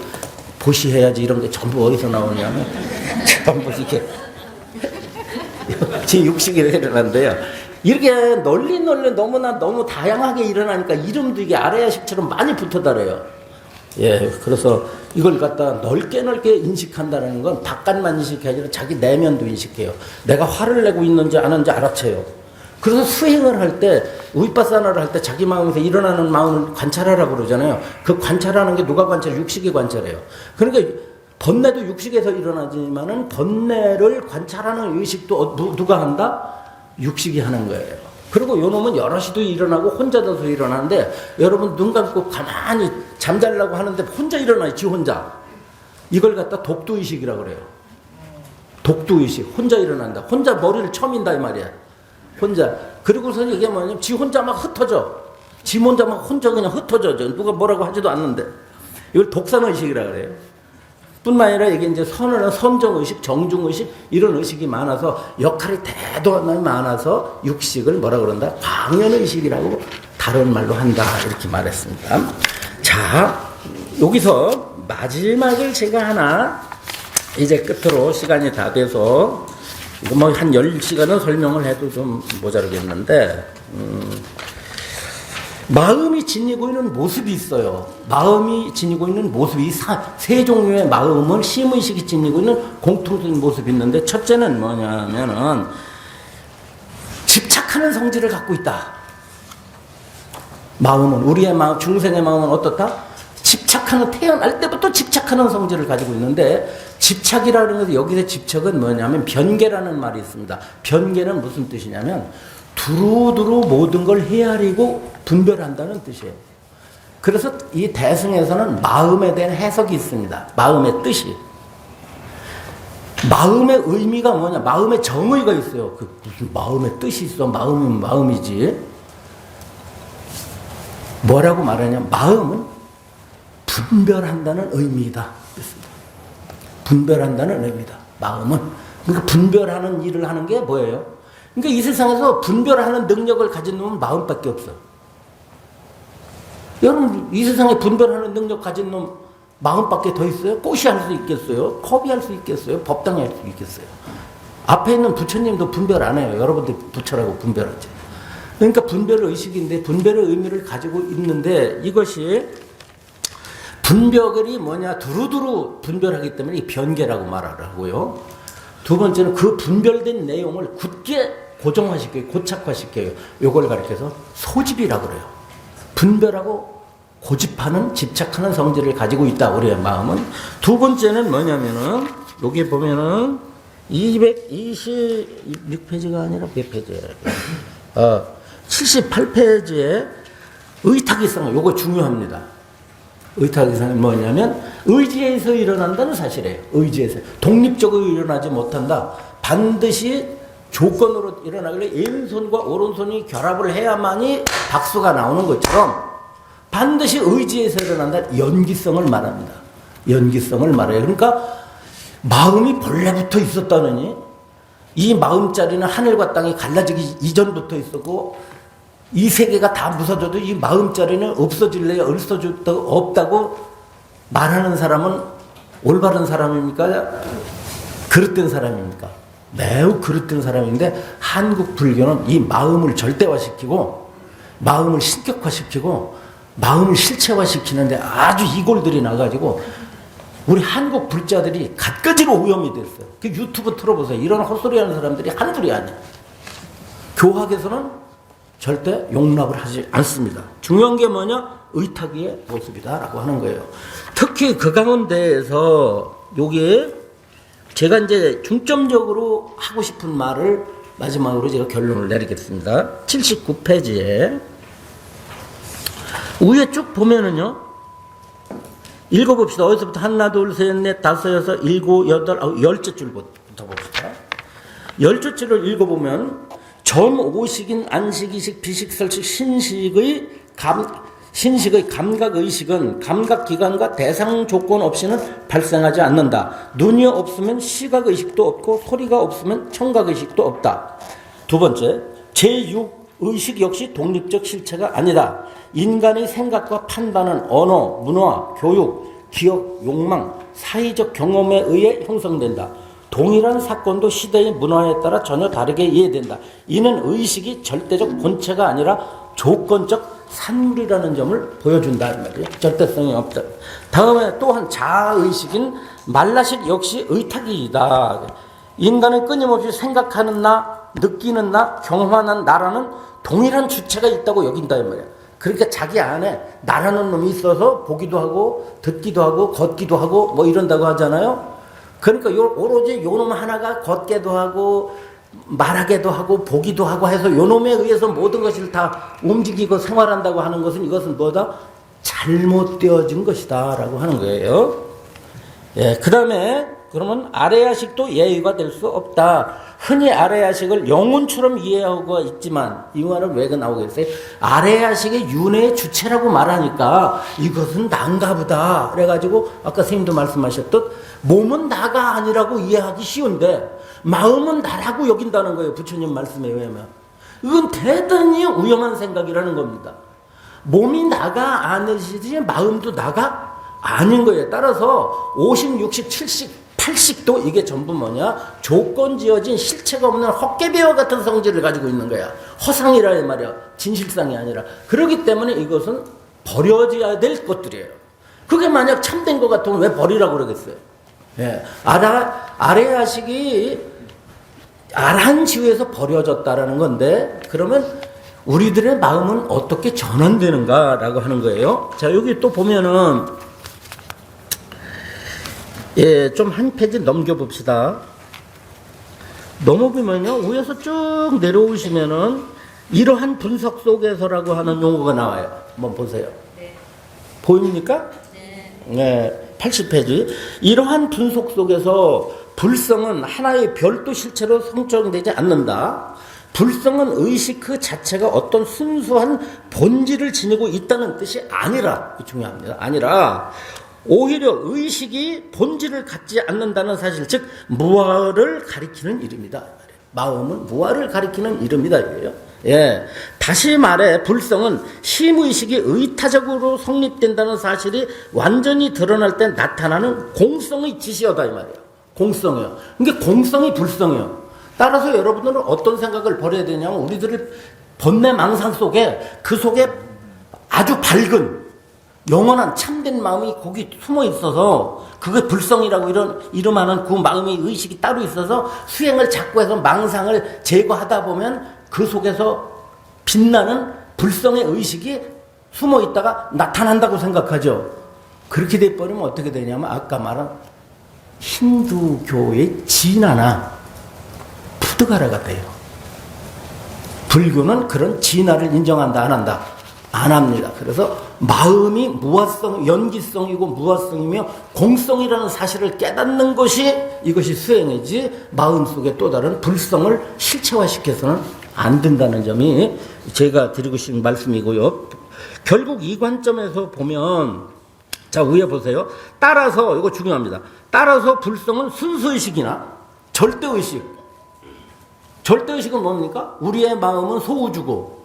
보시해야지, 이런 게 전부 어디서 나오냐면 전부 이렇게 제6식이 일어난대요. 이렇게 널리 너무나 너무 다양하게 일어나니까 이름도 이게 아래야식처럼 많이 붙어다래요. 예, 그래서 이걸 갖다 넓게 인식한다는 건 바깥만 인식이 아니라 자기 내면도 인식해요. 내가 화를 내고 있는지 안 하는지 알아채요. 그래서 수행을 할 때, 위파사나를 할 때 자기 마음에서 일어나는 마음을 관찰하라고 그러잖아요. 그 관찰하는 게 누가 관찰해요? 육식이 관찰해요. 그러니까 번뇌도 육식에서 일어나지만은 번뇌를 관찰하는 의식도 누가 한다? 육식이 하는 거예요. 그리고 요 놈은 여럿이도 일어나고 혼자도 일어나는데 여러분 눈 감고 가만히 잠자려고 하는데 혼자 일어나요. 지 혼자. 이걸 갖다 독두의식이라고 그래요. 독두의식. 혼자 일어난다. 혼자 머리를 처민다 이 말이야. 혼자. 그리고서 이게 뭐냐면 지 혼자 막 흩어져. 지 혼자 막 혼자 그냥 흩어져. 누가 뭐라고 하지도 않는데. 이걸 독산의식이라고 그래요. 뿐만 아니라 이게 이제 선정의식, 정중의식, 이런 의식이 많아서 역할이 대단히 많아서 육식을 뭐라 그런다? 광연의식이라고 다른 말로 한다. 이렇게 말했습니다. 자, 여기서 마지막을 제가 하나 이제 끝으로 시간이 다 돼서 이거 뭐 한 10시간은 설명을 해도 좀 모자르겠는데 마음이 지니고 있는 모습이 있어요. 마음이 지니고 있는 모습이 세 종류의 마음은 심의식이 지니고 있는 공통적인 모습이 있는데 첫째는 뭐냐면은 집착하는 성질을 갖고 있다. 마음은 우리의 마음, 중생의 마음은 어떻다? 집착하는 태어날 때부터 집착하는 성질을 가지고 있는데 집착이라는 것은 여기서 집착은 뭐냐면 변개라는 말이 있습니다. 변개는 무슨 뜻이냐면 두루두루 모든 걸 헤아리고 분별한다는 뜻이에요. 그래서 이 대승에서는 마음에 대한 해석이 있습니다. 마음의 뜻이. 마음의 의미가 뭐냐? 마음의 정의가 있어요. 그 무슨 마음의 뜻이 있어? 마음이면 마음이지. 뭐라고 말하냐? 마음은 분별한다는 의미이다. 분별한다는 의미다. 마음은. 그러니까 분별하는 일을 하는 게 뭐예요? 그러니까 이 세상에서 분별하는 능력을 가진 놈은 마음밖에 없어. 여러분, 이 세상에 분별하는 능력 가진 놈 마음밖에 더 있어요? 꽃이 할 수 있겠어요? 컵이 할 수 있겠어요? 법당이 할 수 있겠어요? 앞에 있는 부처님도 분별 안 해요. 여러분들 부처라고 분별하죠. 그러니까 분별의 의식인데 분별의 의미를 가지고 있는데 이것이 분별이 뭐냐? 두루두루 분별하기 때문에 이 변개라고 말하고요. 두 번째는 그 분별된 내용을 굳게 고정화시켜요. 고착화시켜요. 요걸 가리켜서 소집이라고 그래요. 분별하고 고집하는, 집착하는 성질을 가지고 있다. 우리의 마음은. 두 번째는 뭐냐면은 여기 보면은 226페이지가 아니라 몇 페이지예요? 78페이지에 의탁이성, 요거 중요합니다. 의탁이성은 뭐냐면 의지에서 일어난다는 사실이에요. 의지에서. 독립적으로 일어나지 못한다. 반드시 조건으로 일어나길래 왼손과 오른손이 결합을 해야만이 박수가 나오는 것처럼 반드시 의지에서 일어난다. 연기성을 말합니다. 연기성을 말해요. 그러니까 마음이 본래부터 있었다느니 이 마음자리는 하늘과 땅이 갈라지기 이전부터 있었고 이 세계가 다 부서져도 이 마음자리는 없어질래야 없어질도 없다고 말하는 사람은 올바른 사람입니까? 그릇된 사람입니까? 매우 그릇된 사람인데 한국 불교는 이 마음을 절대화시키고 마음을 신격화시키고 마음을 실체화시키는데 아주 이골들이 나가지고 우리 한국 불자들이 갖가지로 오염이 됐어요. 그 유튜브 틀어보세요. 이런 헛소리 하는 사람들이 한둘이 아니에요. 교학에서는 절대 용납을 하지 않습니다. 중요한 게 뭐냐? 의탁의 모습이다라고 하는 거예요. 특히 그 가운데에서 여기에 제가 이제 중점적으로 하고 싶은 말을 마지막으로 제가 결론을 내리겠습니다. 79페이지에 위에 쭉 보면은요. 읽어봅시다. 어디서부터 하나, 둘, 셋, 넷, 다섯, 여섯, 일곱, 여덟, 아홉, 10째 줄부터 봅시다. 10째 줄을 읽어보면 전오식인 안식이식, 비식, 설식, 신식의 감각의식은 감각기관과 대상 조건 없이는 발생하지 않는다. 눈이 없으면 시각의식도 없고 소리가 없으면 청각의식도 없다. 두 번째, 제6의식 역시 독립적 실체가 아니다. 인간의 생각과 판단은 언어, 문화, 교육, 기억, 욕망, 사회적 경험에 의해 형성된다. 동일한 사건도 시대의 문화에 따라 전혀 다르게 이해된다. 이는 의식이 절대적 본체가 아니라 조건적 산물이라는 점을 보여준다. 이 말이에요. 절대성이 없다. 다음에 또한 자아의식인 말라식 역시 의탁이다. 인간은 끊임없이 생각하는 나, 느끼는 나, 경험하는 나라는 동일한 주체가 있다고 여긴다. 이 말이에요. 그러니까 자기 안에 나라는 놈이 있어서 보기도 하고 듣기도 하고 걷기도 하고 뭐 이런다고 하잖아요. 그러니까 오로지 요 놈 하나가 걷게도 하고 말하게도 하고 보기도 하고 해서 요 놈에 의해서 모든 것을 다 움직이고 생활한다고 하는 것은 이것은 뭐다? 잘못되어진 것이다 라고 하는 거예요. 예, 그 다음에 그러면 아래야식도 예의가 될 수 없다. 흔히 아래야식을 영혼처럼 이해하고 있지만 이 말은 왜 나오겠어요? 아래야식의 윤회의 주체라고 말하니까 이것은 난가 보다. 그래가지고 아까 선생님도 말씀하셨듯 몸은 나가 아니라고 이해하기 쉬운데 마음은 나라고 여긴다는 거예요. 부처님 말씀에 의하면. 이건 대단히 위험한 생각이라는 겁니다. 몸이 나가 아니시지 마음도 나가 아닌 거예요. 따라서 50, 60, 70, 80도 이게 전부 뭐냐? 조건 지어진 실체가 없는 헛개비와 같은 성질을 가지고 있는 거야. 허상이라 말이야. 진실상이 아니라. 그렇기 때문에 이것은 버려져야 될 것들이에요. 그게 만약 참된 것 같으면 왜 버리라고 그러겠어요? 예. 아래야식이 아란 지위에서 버려졌다라는 건데 그러면 우리들의 마음은 어떻게 전환되는가라고 하는 거예요. 자, 여기 또 보면은 예, 좀 한 페이지 넘겨봅시다. 넘어보면요, 위에서 쭉 내려오시면은 이러한 분석 속에서라고 하는 용어가 나와요. 한번 보세요. 네. 보입니까? 네. 80페이지. 이러한 분석 속에서 불성은 하나의 별도 실체로 성정되지 않는다. 불성은 의식 그 자체가 어떤 순수한 본질을 지니고 있다는 뜻이 아니라, 중요합니다. 아니라, 오히려 의식이 본질을 갖지 않는다는 사실, 즉 무아를 가리키는 이름이다. 마음은 무아를 가리키는 이름이다. 이거예요. 예. 다시 말해 불성은 심의식이 의타적으로 성립된다는 사실이 완전히 드러날 때 나타나는 공성의 지시어다 이 말이에요. 공성이요. 그러니까 공성이 불성이요. 따라서 여러분들은 어떤 생각을 버려야 되냐면 우리들의 번뇌망상 속에 그 속에 아주 밝은 영원한 참된 마음이 거기 숨어 있어서 그게 불성이라고 이름하는 그 마음의 의식이 따로 있어서 수행을 자꾸 해서 망상을 제거하다 보면 그 속에서 빛나는 불성의 의식이 숨어 있다가 나타난다고 생각하죠. 그렇게 돼버리면 어떻게 되냐면 아까 말한 힌두교의 진화나 푸드가라가 돼요. 불교는 그런 진화를 인정한다 안 한다? 안 합니다. 그래서 마음이 무아성, 연기성이고 무아성이며 공성이라는 사실을 깨닫는 것이 이것이 수행이지 마음속에 또 다른 불성을 실체화시켜서는 안 된다는 점이 제가 드리고 싶은 말씀이고요. 결국 이 관점에서 보면, 자, 위에 보세요. 따라서, 이거 중요합니다. 따라서 불성은 순수의식이나 절대의식. 절대의식은 뭡니까? 우리의 마음은 소우주고,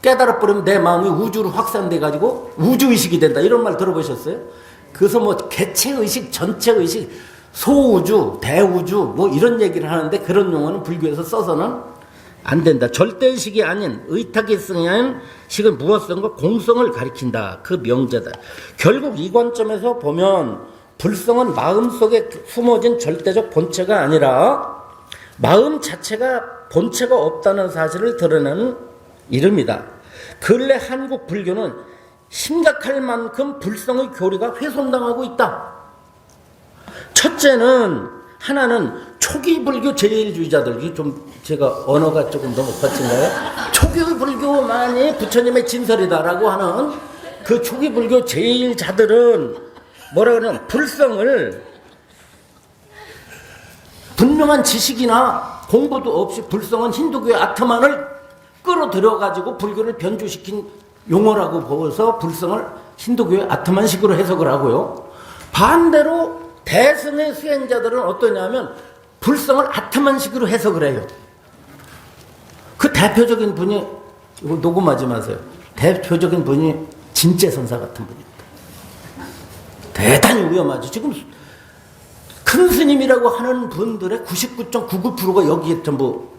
깨달아버리면 내 마음이 우주로 확산돼가지고 우주의식이 된다. 이런 말 들어보셨어요? 그래서 뭐 개체의식, 전체의식, 소우주, 대우주, 뭐 이런 얘기를 하는데 그런 용어는 불교에서 써서는 안 된다. 절대의식이 아닌 의탁이성인 식은 무엇성과 공성을 가리킨다. 그 명제다. 결국 이 관점에서 보면 불성은 마음속에 숨어진 절대적 본체가 아니라 마음 자체가 본체가 없다는 사실을 드러내는 이름이다. 근래 한국 불교는 심각할 만큼 불성의 교리가 훼손당하고 있다. 첫째는 하나는 초기 불교 제일주의자들, 이게 좀 제가 언어가 조금 너무 거친가요? 초기 불교만이 부처님의 진설이다라고 하는 그 초기 불교 제일자들은 뭐라 그러냐면 불성을 분명한 지식이나 공부도 없이 불성은 힌두교의 아트만을 끌어들여가지고 불교를 변주시킨 용어라고 보고서 불성을 힌두교의 아트만식으로 해석을 하고요. 반대로 대승의 수행자들은 어떠냐면 불성을 아트만식으로 해석을 해요. 그 대표적인 분이, 이거 녹음하지 마세요. 대표적인 분이 진짜선사 같은 분입니다. 대단히 위험하죠. 지금 큰 스님이라고 하는 분들의 99.99%가 여기에 전부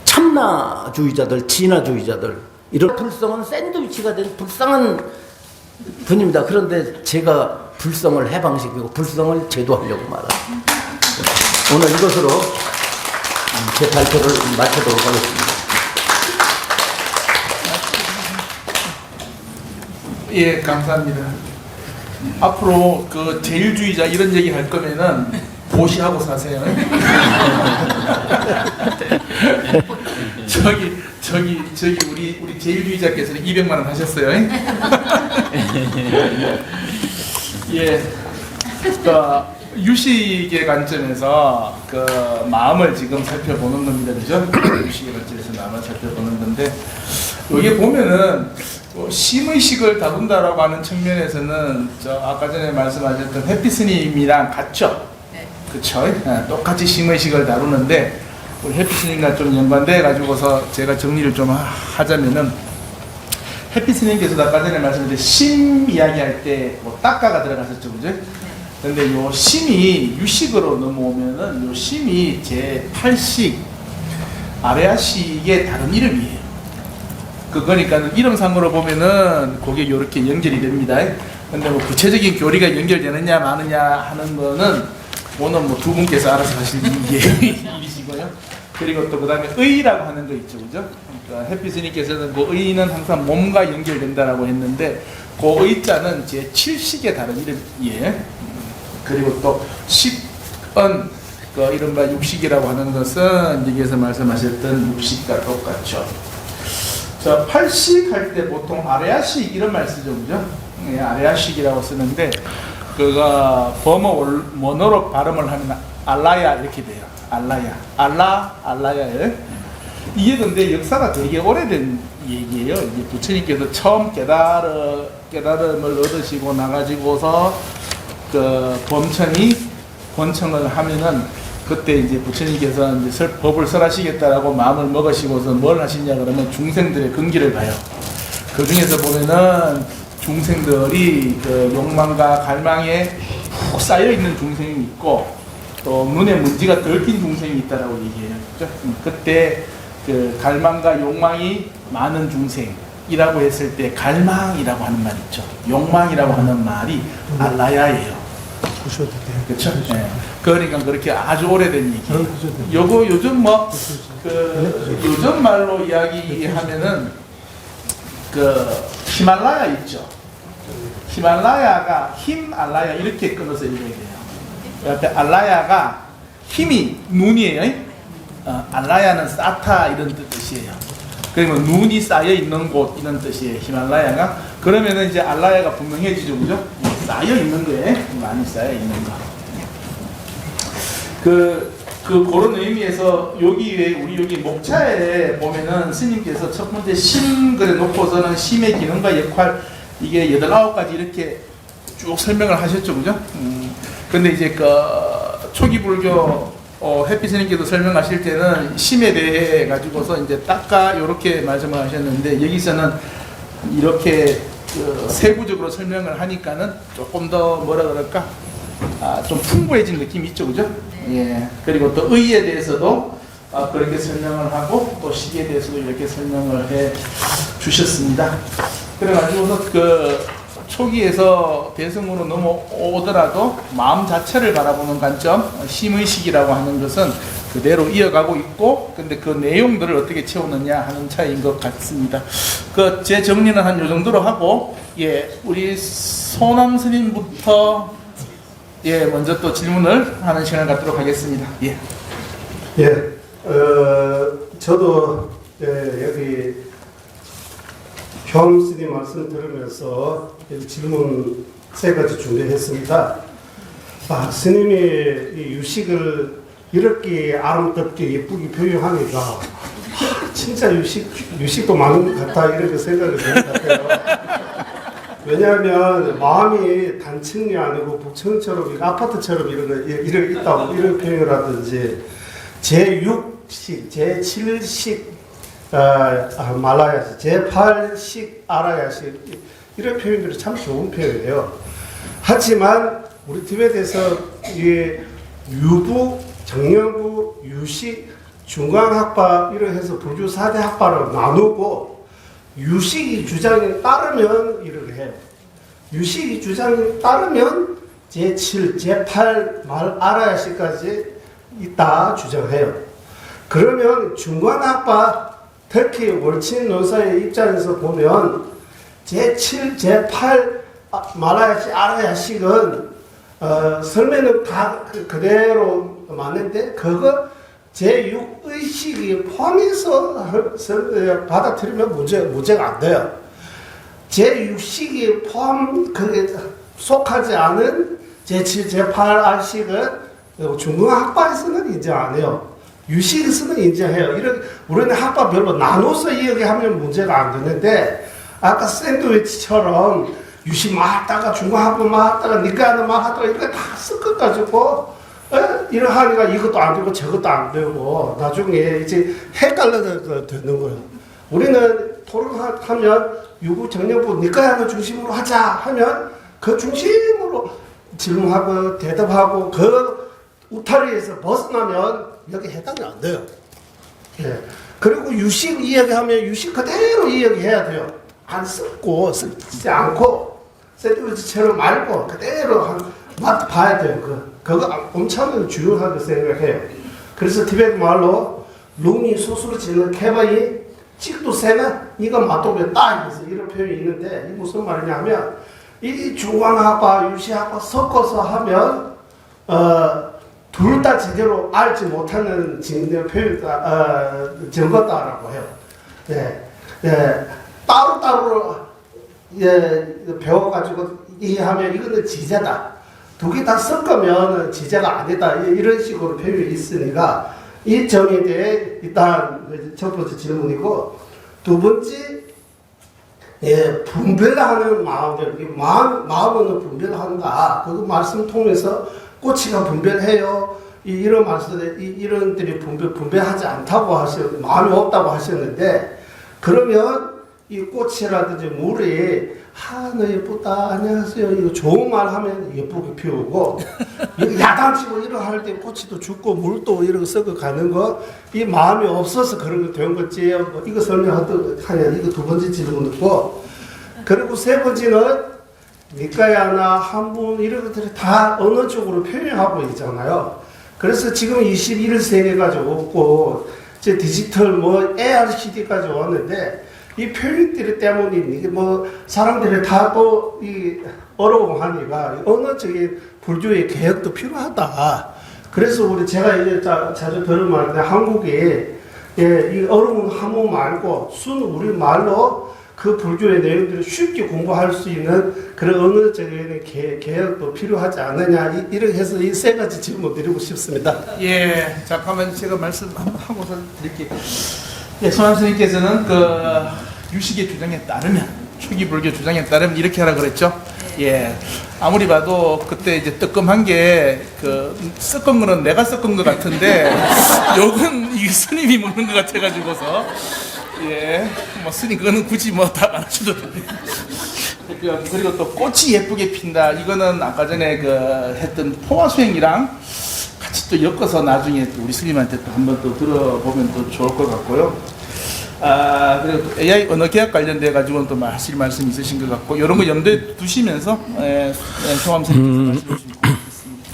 참나주의자들, 진화주의자들, 이런 불성은 샌드위치가 된 불쌍한 분입니다. 그런데 제가 불성을 해방시키고 불성을 제도하려고 말합니다. 오늘 이것으로 제 발표를 마치도록 하겠습니다. 예, 감사합니다. 앞으로 그 제일주의자 이런 얘기 할 거면은 고시하고 사세요. 저기 우리 제일주의자께서는 200만 원 하셨어요. 예, 그 유식의 관점에서 그 마음을 지금 살펴보는 겁니다, 그죠? 유식의 관점에서 마음을 살펴보는 건데 여기 보면은 심의식을 다룬다라고 하는 측면에서는 저 아까 전에 말씀하셨던 햇빛스님이랑 같죠? 네. 그쵸? 똑같이 심의식을 다루는데 우리 햇빛스님과 좀 연관돼 가지고서 제가 정리를 좀 하자면은 햇빛스님께서도 아까 전에 말씀드린 심 이야기할 때 뭐 딱가가 들어갔었죠, 그죠? 근데 요 심이 유식으로 넘어오면은 요 심이 제 8식 아레아식의 다른 이름이에요. 그러니까 이름상으로 보면은 그게 이렇게 연결이 됩니다. 근데 뭐 구체적인 교리가 연결되느냐 마느냐 하는 거는 오늘 뭐 두 분께서 알아서 하시는 일이시고요. 그리고 또 그다음에 의라고 하는 거 있죠, 그죠? 그러니까 햇빛스님께서는 그 의는 항상 몸과 연결된다라고 했는데 그 의자는 제 7식의 다른 이름이에요. 그리고 또 식은 그 이른바 육식이라고 하는 것은 여기에서 말씀하셨던 육식과 똑같죠. 자, 8식 할 때 보통 아레아식 이런 말 쓰죠, 그죠? 예, 아레아식이라고 쓰는데 그가 원어로 발음을 하면 알라야 이렇게 돼요. 알라야, 알라야예요. 이게 근데 역사가 되게 오래된 얘기예요. 이제 부처님께서 처음 깨달음을 얻으시고 나가지고서 그 번청을 하면은 그때 이제 부처님께서 이제 법을 설하시겠다라고 마음을 먹으시고서 뭘 하시냐 그러면 중생들의 근기를 봐요. 그 중에서 보면은 중생들이 그 욕망과 갈망에 푹 쌓여 있는 중생이 있고 또 눈에 먼지가 덜 낀 중생이 있다라고 얘기해요. 그렇죠? 그때 그 갈망과 욕망이 많은 중생이라고 했을 때 갈망이라고 하는 말 있죠. 욕망이라고 하는 말이 알라야예요. 그렇죠? 네. 그러니까 그렇게 아주 오래된 얘기예요. 요거 요즘 요즘 말로 이야기하면은 그 히말라야 있죠. 히말라야가 힘알라야 이렇게 끊어서 읽어야 돼요. 옆에 알라야가 힘이 눈이에요. 알라야는 사타 이런 뜻이에요. 그리고 눈이 쌓여 있는 곳 이런 뜻이에요. 히말라야가. 그러면은 이제 알라야가 분명해지죠, 그죠? 쌓여 있는 거에 많이 쌓여 있는 거. 그런 의미에서 여기에 우리 여기 목차에 보면은 스님께서 첫 번째 심 그래 놓고서는 심의 기능과 역할 이게 8, 9가지 이렇게 쭉 설명을 하셨죠, 그죠? 근데 이제 그 초기 불교 해피 스님께서 설명하실 때는 심에 대해 가지고서 이제 딱까 이렇게 말씀을 하셨는데 여기서는 이렇게 세부적으로 설명을 하니까는 조금 더 뭐라 그럴까? 좀 풍부해진 느낌이 있죠, 그죠? 예. 그리고 또 의에 대해서도 그렇게 설명을 하고 또 시기에 대해서도 이렇게 설명을 해 주셨습니다. 그래가지고서 초기에서 대승으로 넘어오더라도 마음 자체를 바라보는 관점, 심의식이라고 하는 것은 그대로 이어가고 있고, 근데 그 내용들을 어떻게 채우느냐 하는 차이인 것 같습니다. 제 정리는 한 요 정도로 하고, 예, 우리 소남 스님부터 예, 먼저 또 질문을 하는 시간을 갖도록 하겠습니다. 예. 예, 저도 여기 형 스님 말씀 들으면서 질문 3가지 준비했습니다. 스님이 이 유식을 이렇게 아름답게 예쁘게 표현하니까 진짜 유식도 많은 것 같다 이렇게 생각이 드는 것 같아요. 왜냐하면 마음이 단층이 아니고 북층처럼 아파트처럼 이런 있다고 이런 표현을 하든지 제6식, 제7식 말아야지, 제8식 알아야지 이런 표현들이 참 좋은 표현이에요. 하지만 우리 티벳에서 이 유부, 정년부, 유식, 중간학파 이렇게 해서 불교 4대 학파로 나누고 유식이 주장에 따르면 이렇게 해요. 유식이 주장에 따르면 제7, 제8 말 알아야시까지 있다 주장해요. 그러면 중간학파 특히 월친 노사의 입장에서 보면 제7, 제8 말아야시 알아야식은 설명은 다 그대로 맞는데 그거 제6의식이 포함해서 받아들이면 문제가 안 돼요. 제6식이 그게 속하지 않은 제7, 제8 알식은 중간학파에서는 인정 안 해요. 유식에서는 인정해요. 우리는 학파별로 나눠서 이야기하면 문제가 안 되는데 아까 샌드위치처럼 유식 맞다가 중간학파 맞다가 니까는 맞다가 이렇게 다 섞어가지고 이러하니까 이것도 안 되고 저것도 안 되고 나중에 이제 헷갈려서 되는 거예요. 우리는 토론하면 유구 정년부 니까야는 중심으로 하자 하면 그 중심으로 질문하고 대답하고 그 우타리에서 벗어나면 여기 해당이 안 돼요. 예. 그리고 유식 이야기하면 유식 그대로 이야기해야 돼요. 안 섞고 섞지 않고 샌드위치처럼 말고 그대로 맛 봐야 돼요. 그거 엄청 중요하게 생각해요. 그래서 티베트 말로 룽이 소스로 짓는 케바이 찍도 세나 이거 맛도면 따 이런 표현이 있는데 이 무슨 말이냐면 이 중간학과 유시학과 섞어서 하면 둘 다 제대로 알지 못하는 증거다라고 해요. 예, 예, 따로따로 배워가지고 이해하면 이거는 지제다. 두 개 다 섞으면 지제가 아니다. 이런 식으로 표현이 있으니까 이 점에 대해 일단 첫 번째 질문이고 두 번째 분별하는 마음들 마음은 분별한다. 그거 말씀 통해서 꼬치가 분별해요. 이런 말씀들 이런들이 분별하지 않다고 마음이 없다고 하셨는데 그러면 이 꽃이라든지 물이 너 예쁘다 안녕하세요 이거 좋은 말 하면 예쁘게 피우고 야단치고 이런 할 때 꽃이도 죽고 물도 이런 썩어 가는 거 이 마음이 없어서 그런 거 된 거지 이거 설명하도록 하냐 이거 두 번째 질문이고 그리고 세 번째는 니까야나 한분 이런 것들이 다 어느 쪽으로 표현하고 있잖아요. 그래서 지금 21세기까지 왔고 이제 디지털 ARCD까지 왔는데 이 표현들 때문에 이게 사람들이 다 또 어려워하니까 어느 쪽에 불교의 개혁도 필요하다. 그래서 제가 이제 자주 들은 말인데 한국에 이 어려운 한국 말고 순 우리 말로 그 불교의 내용들을 쉽게 공부할 수 있는 그런 언어적인 개혁도 필요하지 않느냐 이렇게 해서 이 세 가지 질문 드리고 싶습니다. 예, 잠깐만 제가 말씀하고서 드릴게요. 예, 손한 스님께서는 그 유식의 주장에 따르면 초기 불교 주장에 따르면 이렇게 하라 그랬죠. 예, 아무리 봐도 그때 이제 뜨끔한 게 그 섞은 거는 내가 섞은 것 같은데 욕은 이 스님이 먹는 것 같아가지고서 예, 뭐 스님 그거는 굳이 뭐 답 안 하셔도 됩니다. 그리고 또 꽃이 예쁘게 핀다. 이거는 아까 전에 그 했던 포화수행이랑 같이 또 엮어서 나중에 또 우리 스님한테 또 한번 또 들어보면 또 좋을 것 같고요. 그리고 또 AI 언어 계약 관련돼 가지고는 또 하실 말씀 있으신 것 같고 이런 거 염두에 두시면서 효암 스님께서 말씀해 주시면 고맙겠습니다.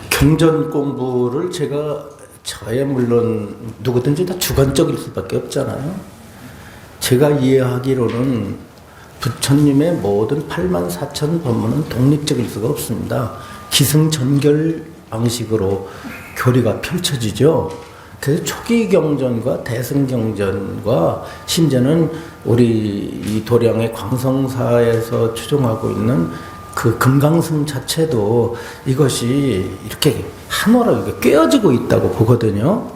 경전 공부를 저야 물론 누구든지 다 주관적일 수밖에 없잖아요. 제가 이해하기로는 부처님의 모든 84,000 법문은 독립적일 수가 없습니다. 기승전결 방식으로 교리가 펼쳐지죠. 그래서 초기 경전과 대승 경전과 심지어는 우리 이 도량의 광성사에서 추종하고 있는 그 금강승 자체도 이것이 이렇게 한화로 이렇게 꿰어지고 있다고 보거든요.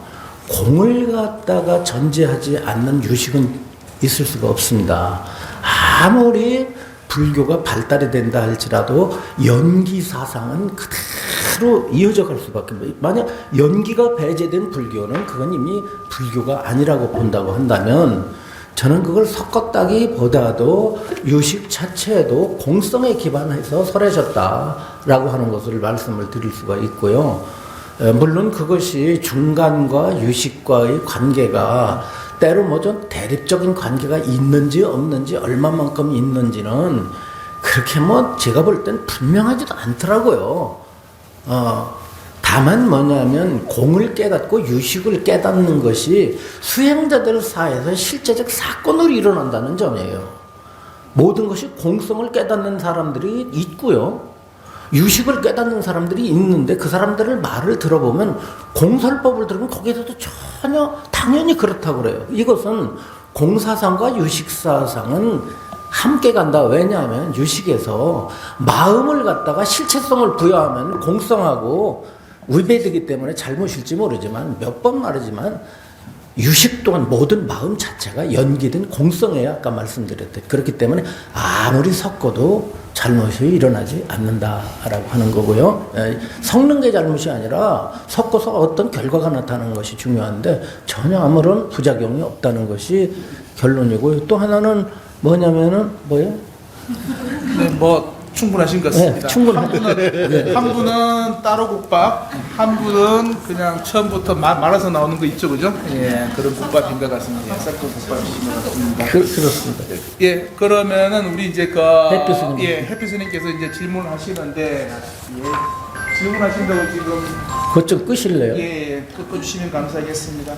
공을 갖다가 전제하지 않는 유식은 있을 수가 없습니다. 아무리 불교가 발달이 된다 할지라도 연기 사상은 그대로 이어져 갈 수밖에 없어요. 만약 연기가 배제된 불교는 그건 이미 불교가 아니라고 본다고 한다면 저는 그걸 섞었다기보다도 유식 자체도 공성에 기반해서 설해졌다라고 하는 것을 말씀을 드릴 수가 있고요. 물론 그것이 중간과 유식과의 관계가 때로 뭐 좀 대립적인 관계가 있는지 없는지 얼마만큼 있는지는 그렇게 뭐 제가 볼 땐 분명하지도 않더라고요. 다만 뭐냐면 공을 깨닫고 유식을 깨닫는 것이 수행자들 사이에서 실제적 사건으로 일어난다는 점이에요. 모든 것이 공성을 깨닫는 사람들이 있고요. 유식을 깨닫는 사람들이 있는데 그 사람들을 말을 들어보면 공설법을 들으면 거기에서도 전혀 당연히 그렇다고 그래요. 이것은 공사상과 유식사상은 함께 간다. 왜냐하면 유식에서 마음을 갖다가 실체성을 부여하면 공성하고 위배되기 때문에 잘못일지 모르지만 몇 번 말하지만 유식 또한 모든 마음 자체가 연기된 공성이에요. 아까 말씀드렸듯이. 그렇기 때문에 아무리 섞어도 잘못이 일어나지 않는다라고 하는 거고요. 섞는 게 잘못이 아니라 섞어서 어떤 결과가 나타나는 것이 중요한데 전혀 아무런 부작용이 없다는 것이 결론이고요. 또 하나는 뭐냐면은 뭐예요? 네, 뭐 충분하신 것 같습니다. 네, 충분합니다. 한 분은 따로 국밥, 한 분은 그냥 처음부터 말아서 나오는 거 있죠, 그죠? 예, 그런 국밥인 것 같습니다. 섞은 국밥이신 것 같습니다. 그렇습니다. 예, 그러면은 우리 이제 햇빛 스님. 햇빛 스님께서 이제 질문하시는데, 예, 질문하신다고 지금 그것 좀 끄실래요? 예, 끄주시면 감사하겠습니다.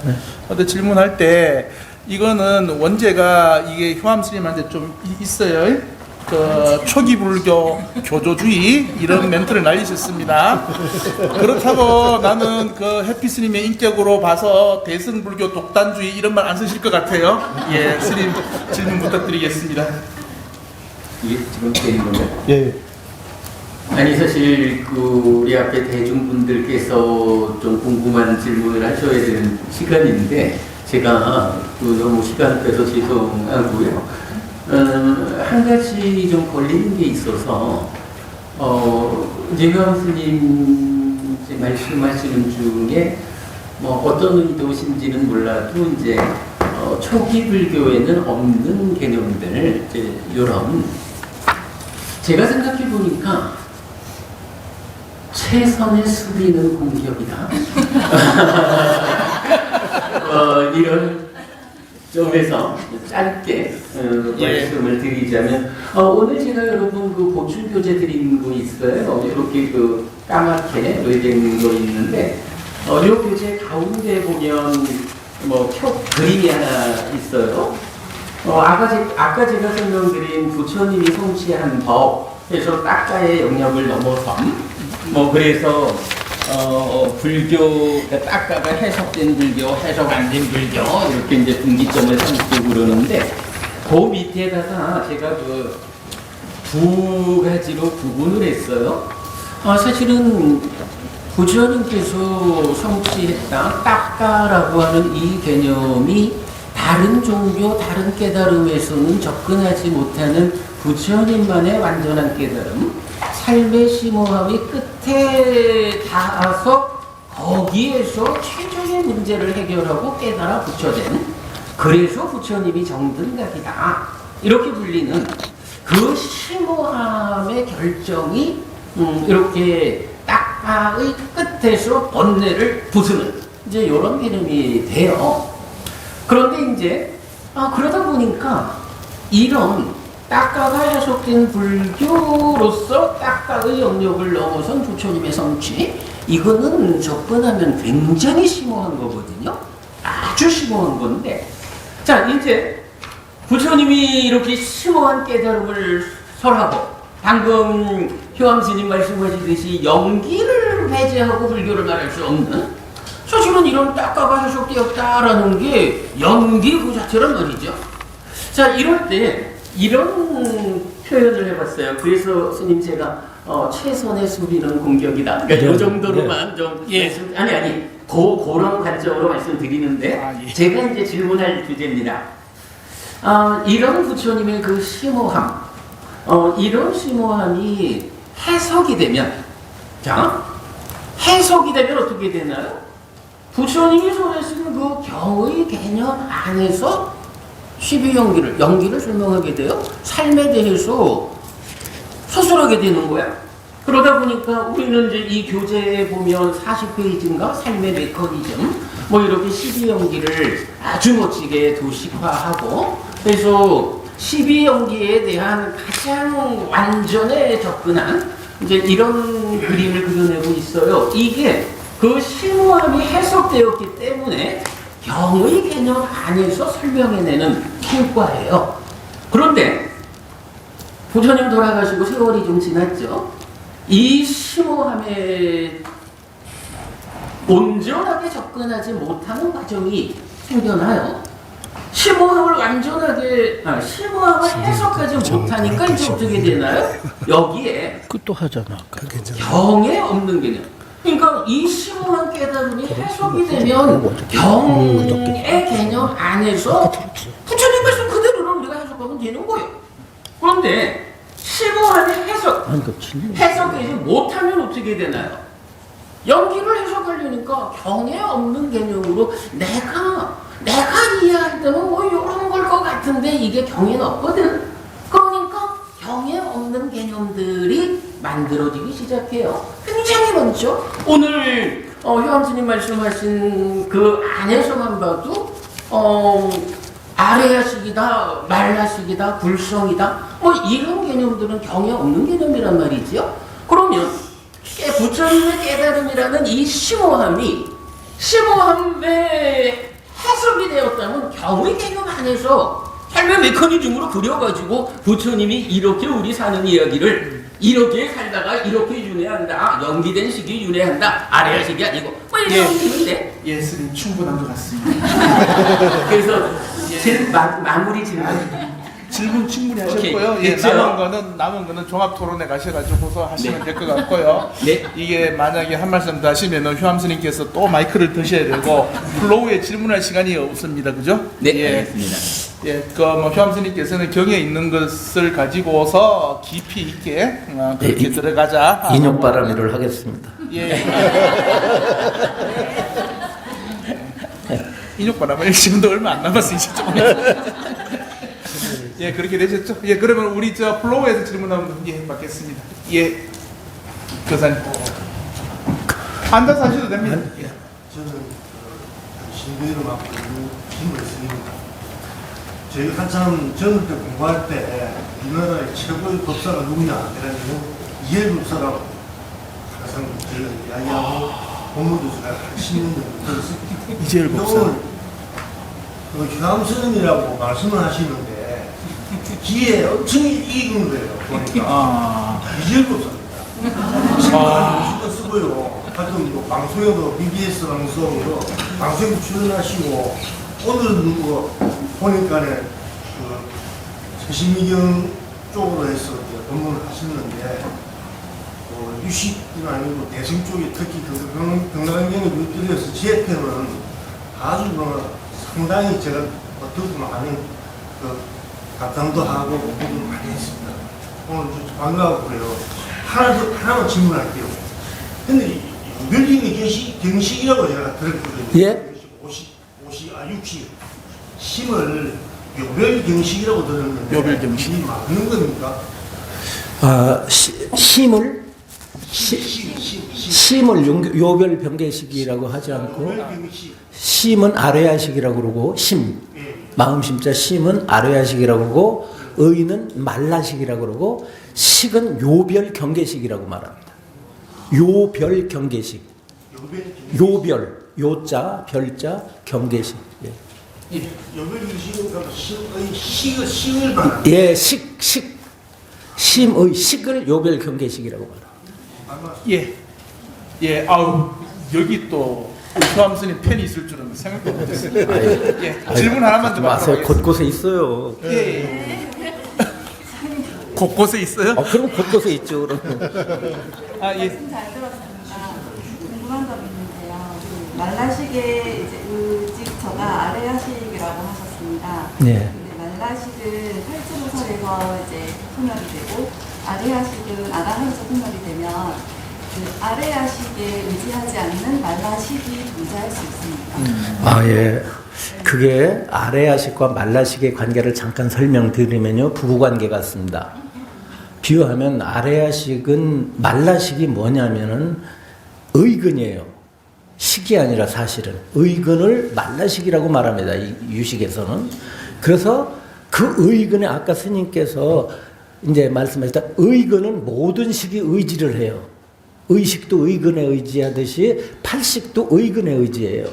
근데 질문할 때 이거는 원제가 이게 효암 스님한테 좀 있어요. 그 초기 불교 교조주의 이런 멘트를 날리셨습니다. 그렇다고 나는 그 햇빛 스님의 인격으로 봐서 대승 불교 독단주의 이런 말 안 쓰실 것 같아요. 예, 스님 질문 부탁드리겠습니다. 이게 지금 되는 건가요? 예. 아니 사실 그 우리 앞에 대중분들께서 좀 궁금한 질문을 하셔야 되는 시간인데 제가 그 너무 시간 빼서 죄송하고요. 한 가지 좀 걸리는 게 있어서 이제 효암 스님 말씀하시는 중에 뭐 어떤 의도신지는 몰라도 이제 초기 불교에는 없는 개념들 이제 이런 제가 생각해 보니까 최선의 수비는 공격이다. 이런 점에서 짧게 말씀을 드리자면 오늘 제가 여러분 그 보충 교재 드린 거 있어요. 이렇게 그 까맣게 되어 있는 거 있는데 이 교재 가운데 보면 뭐 그림이 하나 있어요. 아까 제가 설명드린 부처님이 성취한 법에서 딱가의 영역을 넘어선 뭐 그래서 불교 딱가가 해석된 불교, 해석 안 된 불교 이렇게 이제 분기점을 삼고 그러는데 그 밑에다가 제가 그 두 가지로 구분을 했어요. 사실은 부처님께서 성취했다, 닦아라고 하는 이 개념이 다른 종교, 다른 깨달음에서는 접근하지 못하는 부처님만의 완전한 깨달음, 삶의 심오함이 끝에 닿아서 거기에서 최종의 문제를 해결하고 깨달아 부처된, 그래서 부처님이 정등각이다 이렇게 불리는 그 심오함의 결정이 이렇게 딱가의 끝에서 번뇌를 부수는 이제 이런 개념이 돼요. 그런데 이제 그러다 보니까 이런 딱가가 해석된 불교로서 딱가의 영역을 넘어선 부처님의 성취, 이거는 접근하면 굉장히 심오한 거거든요. 아주 심오한 건데, 자 이제 부처님이 이렇게 심오한 깨달음을 설하고 방금 효암 스님 말씀하시듯이 연기를 배제하고 불교를 말할 수 없는, 사실은 이런 딱가가 해석되었다라는 게 연기 그 자체란 말이죠. 자 이럴 때 이런 표현을 해봤어요. 그래서 스님 제가 최선의 수비는 공격이다. 그러니까 이 정도로만 좀 그런 관점으로 말씀드리는데 제가 이제 질문할 주제입니다. 이런 부처님의 그 심오함, 이런 심오함이 해석이 되면, 자, 해석이 되면 어떻게 되나요? 부처님이 손에쓰는 그 경의 개념 안에서 12연기를 설명하게 돼요. 삶에 대해서 서술하게 되는 거야. 그러다 보니까 우리는 이제 이 교재에 보면 40페이지인가 삶의 메커니즘 뭐 이렇게 12연기를 아주 멋지게 도식화하고, 그래서 12연기에 대한 가장 완전에 접근한 이제 이런 그림을 그려내고 있어요. 이게 그 심오함이 해석되었기 때문에 경의 개념 안에서 설명해내는 효과예요. 그런데 부처님 돌아가시고 세월이 좀 지났죠. 이 심오함에 온전하게 접근하지 못하는 과정이 생겨나요. 심오함을 심오함을 해석하지 못하니까 이제 어떻게 되나요? 여기에 그것도 하잖아. 경에 없는 개념. 그러니까 이 심오한 깨달음이 해석이 되면 경의 개념 안에서 부처님 말씀 그대로를 우리가 해석하면 되는 거예요. 그런데 심오함의 해석하지 못하면 어떻게 되나요? 연기를 해석하려니까 경에 없는 개념으로 내가 이해할 때는 뭐 이런 걸 것 같은데 이게 경에는 없거든. 그러니까 경에 없는 개념들이 만들어지기 시작해요. 굉장히 많죠. 오늘 효암 스님 말씀하신 그 안에서만 봐도 아래야식이다, 말라식이다, 불성이다 뭐 이런 개념들은 경에 없는 개념이란 말이죠. 그러면 부처님의 깨달음이라는 이 심오함에 해석이 되었다면 경의 개념 안에서 삶의 메커니즘으로 그려가지고 부처님이 이렇게 우리 사는 이야기를 이렇게 살다가 이렇게 윤회한다, 연기된 시기 윤회한다, 아래야식이 아니고 뭐 이런 의미인데 스님 충분한 것 같습니다. 그래서 마무리 질문 충분히 하셨고요. 오케이, 남은 거는 종합 토론에 가셔가지고서 하시면 될 것 같고요. 네. 이게 만약에 한 말씀 더 하시면은 효암 스님께서 또 마이크를 드셔야 되고 플로우에 질문할 시간이 없습니다. 그죠? 네, 알겠습니다. 효암 스님께서는 경에 있는 것을 가지고서 깊이 있게 그렇게 들어가자. 인욕바람이를 하겠습니다. 인욕바람을 지금도 얼마 안 남았어요. 그렇게 되셨죠? 그러면 우리 플로우에서 질문하면 받겠습니다. 교사님. 앉아서 하셔도 됩니다. 저는 신비를 맡고 있는 김을승입니다. 저희가 한참 젊을 때 공부할 때 우리나라의 최고의 법사가 누구냐 해가지고 이해법사라고 항상 저희가 이야기하고 공부도 잘 10년 정도 들었습니다. 이재열 법사. 오늘 효암 스님이라고 말씀을 하시는데 기에 엄청 익은 거예요. 보니까 이재열 법사입니다. 신경 쓰고요. 하여튼 뭐 방송에도 BBS 방송으로 방송 출연하시고 오늘은 뭐 보니까는 해심미경 쪽으로 해서 이제 법문을 하셨는데 유식은 아니고 대승 쪽에 특히 경남경에 유필해서 지혜편은 아주 상당히 제가 어떻게 많은 감상도 하고 공부도 많이 했습니다. 오늘 좀 반가워 그래요. 하나만 질문할게요. 근데 요별경의 경식이라고 제가 들었거든요. 예? 60 심을 요별경식이라고 들었는데 요별경식. 이 맞는 겁니까? 아, 심을 심을 요별 병개식이라고 하지 않고 요별경식. 심은 아뢰야식이라고 그러고 심 예. 마음심자 심은 아뢰야식이라고 그러고 의는 말라식이라고 그러고 식은 요별 경계식이라고 말합니다. 요별 경계식. 요별 요자 별자 경계식. 예. 요별경식은 식을 말하는 예, 심의 식을 요별 경계식이라고 말합니다. 예. 예, 아우, 여기 또, 우수함 스님 팬이 있을 줄은 생각도 못했어요. 예, 질문 하나만 더 마세요. 하겠습니다. 곳곳에 있어요. 예. 곳곳에 있어요? 그럼 곳곳에 있죠. 그러면. 아, 예. 잘 들었습니다. 궁금한 점이 있는데요. 말라식의 이제 의직처가 아래야식이라고 하셨습니다. 네. 근데 말라식은 팔주로설에서 이제 소멸이 되고 아래야식은 아라한에서 소멸이 되면 그 아래야식에 의지하지 않는 말라식이 존재할 수 있습니까? 아, 예. 그게 아래야식과 말라식의 관계를 잠깐 설명드리면요. 부부관계 같습니다. 비유하면 아래야식은 말라식이 뭐냐면은 의근이에요. 식이 아니라 사실은. 의근을 말라식이라고 말합니다. 이 유식에서는. 그래서 그 의근에 아까 스님께서 이제 말씀하셨다. 의근은 모든 식이 의지를 해요. 의식도 의근에 의지하듯이 팔식도 의근에 의지해요.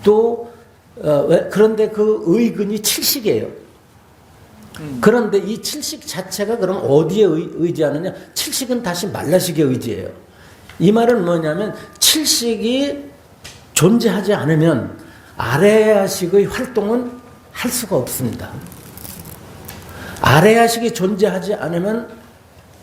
또 그런데 그 의근이 칠식이에요. 그런데 이 칠식 자체가 그럼 어디에 의지하느냐? 칠식은 다시 말라식에 의지해요. 이 말은 뭐냐면 칠식이 존재하지 않으면 아래야식의 활동은 할 수가 없습니다. 아래야식이 존재하지 않으면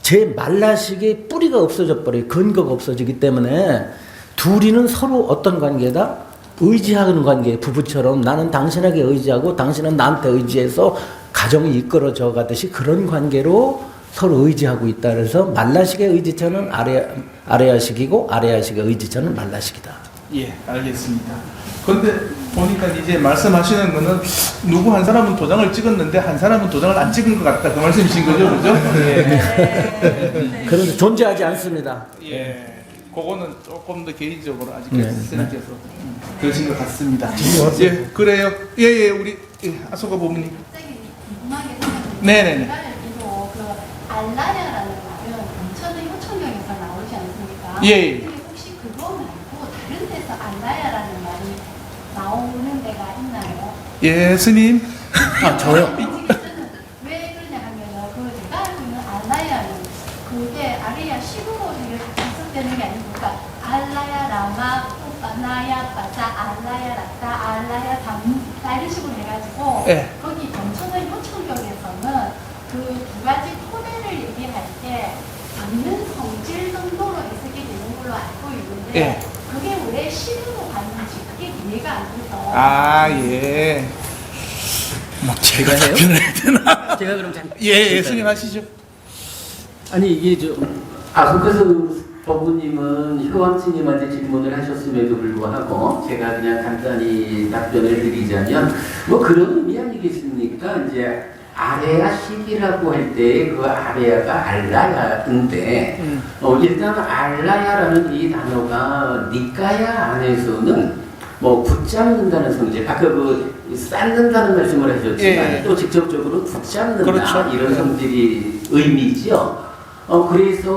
제 말라식의 뿌리가 없어져 버려요. 근거가 없어지기 때문에 둘이는 서로 어떤 관계다? 의지하는 관계. 부부처럼 나는 당신에게 의지하고 당신은 나한테 의지해서 가정이 이끌어져 가듯이 그런 관계로 서로 의지하고 있다. 그래서 말라식의 의지처는 아래야식이고 아래야식의 의지처는 말라식이다. 예, 알겠습니다. 근데 보니까 이제 말씀하시는 거는 누구 한 사람은 도장을 찍었는데 한 사람은 도장을 안 찍은 것 같다. 그 말씀이신 거죠? 그죠? 예. 그런데 존재하지 않습니다. 예. 그거는 조금 더 개인적으로 아직 네. 선생님께서 그러신 것 같습니다. 예, 그래요. 예, 예, 우리 아소가 부모님. 갑자기 궁금하게 생겼는데 네네네. 그 알라야라는 말은 인천의 호천경에서 나오지 않습니까? 예. 근데 혹시 그거 말고 다른 데서 알라야라는 말이 나오는 데가 있나요? 예, 스님. 아, 저요? 왜 그러냐 하면은 그 제가 알고 있는 알라야는 그게 아리야 식으로 이렇게 해석되는 게 아니고 그러니까 알라야 라마 오빠나야 빠자 알라야 라따 알라야 담다 이런 식으로 해가지고 예. 거기 경천의 호천경에서는 그 두 가지 토대를 얘기할 때 받는 성질 정도로 해석이 되는 걸로 알고 있는데 예. 그게 왜 식으로 가는지 그게 이해가 안 돼서 아, 예. 뭐 제가 답변을 해야 되나? 제가 그럼 잠깐. 예, 예, 스님 하시죠. 아니 이게 아소카스 법부님은 효왕 스님한테 질문을 하셨음에도 불구하고 제가 그냥 간단히 답변을 드리자면 뭐 그런 의미 아니겠습니까? 이제 아레야식이라고 할 때 그 아레야가 알라야인데 일단 알라야라는 이 단어가 니까야 안에서는 뭐 붙잡는다는 성질 아까 그 쌓는다는 말씀을 하셨지만 예. 또 직접적으로 붙잡는다 그렇죠. 이런 예. 성질이 의미죠. 그래서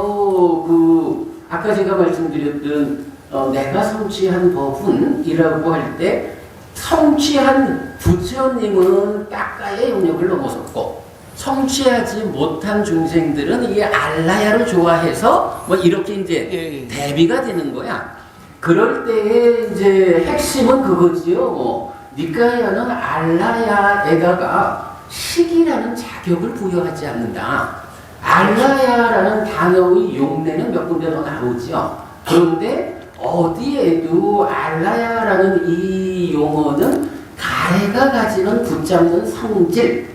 그 아까 제가 말씀드렸던 내가 성취한 법은이라고 할 때 성취한 부처님은 딱가의 영역을 넘어섰고 성취하지 못한 중생들은 이 알라야를 좋아해서 뭐 이렇게 이제 예, 예. 대비가 되는 거야. 그럴 때의 이제 핵심은 그거지요. 니까야는 알라야에다가 시기라는 자격을 부여하지 않는다. 알라야라는 단어의 용례는 몇 군데 더 나오죠. 그런데 어디에도 알라야라는 이 용어는 가래가 가지는 붙잡는 성질,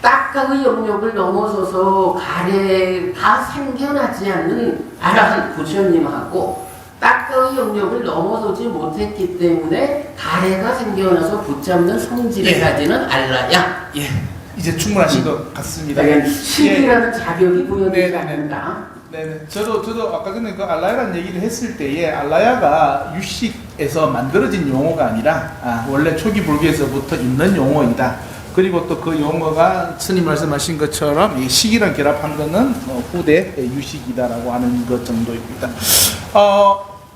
딱가의 영역을 넘어서서 가래가 생겨나지 않는 아라한 부처님하고 딱가의 영역을 넘어서지 못했기 때문에 가래가 생겨나서 붙잡는 성질을 예. 가지는 알라야. 예, 이제 충분하신 것 같습니다. 그러니까 시기라는 자격이 부여되지 네네네. 않는다. 네네. 저도 아까 전에 그 알라야라는 얘기를 했을 때에 알라야가 유식에서 만들어진 용어가 아니라 원래 초기 불교에서부터 있는 용어이다. 그리고 또 그 용어가 스님 말씀하신 것처럼 이 식이랑 결합한 거는 후대 유식이다라고 하는 것 정도입니다.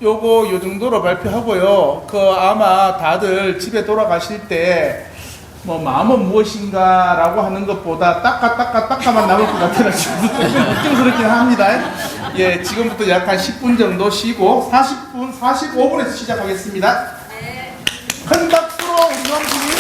요거 요 정도로 발표하고요. 아마 다들 집에 돌아가실 때 뭐 마음은 무엇인가라고 하는 것보다 닦아만 남을 것 같아가지고 좀 걱정스럽긴 합니다. 예, 지금부터 약 한 10분 정도 쉬고 45분에서 시작하겠습니다. 큰 박수로 우리 영수님.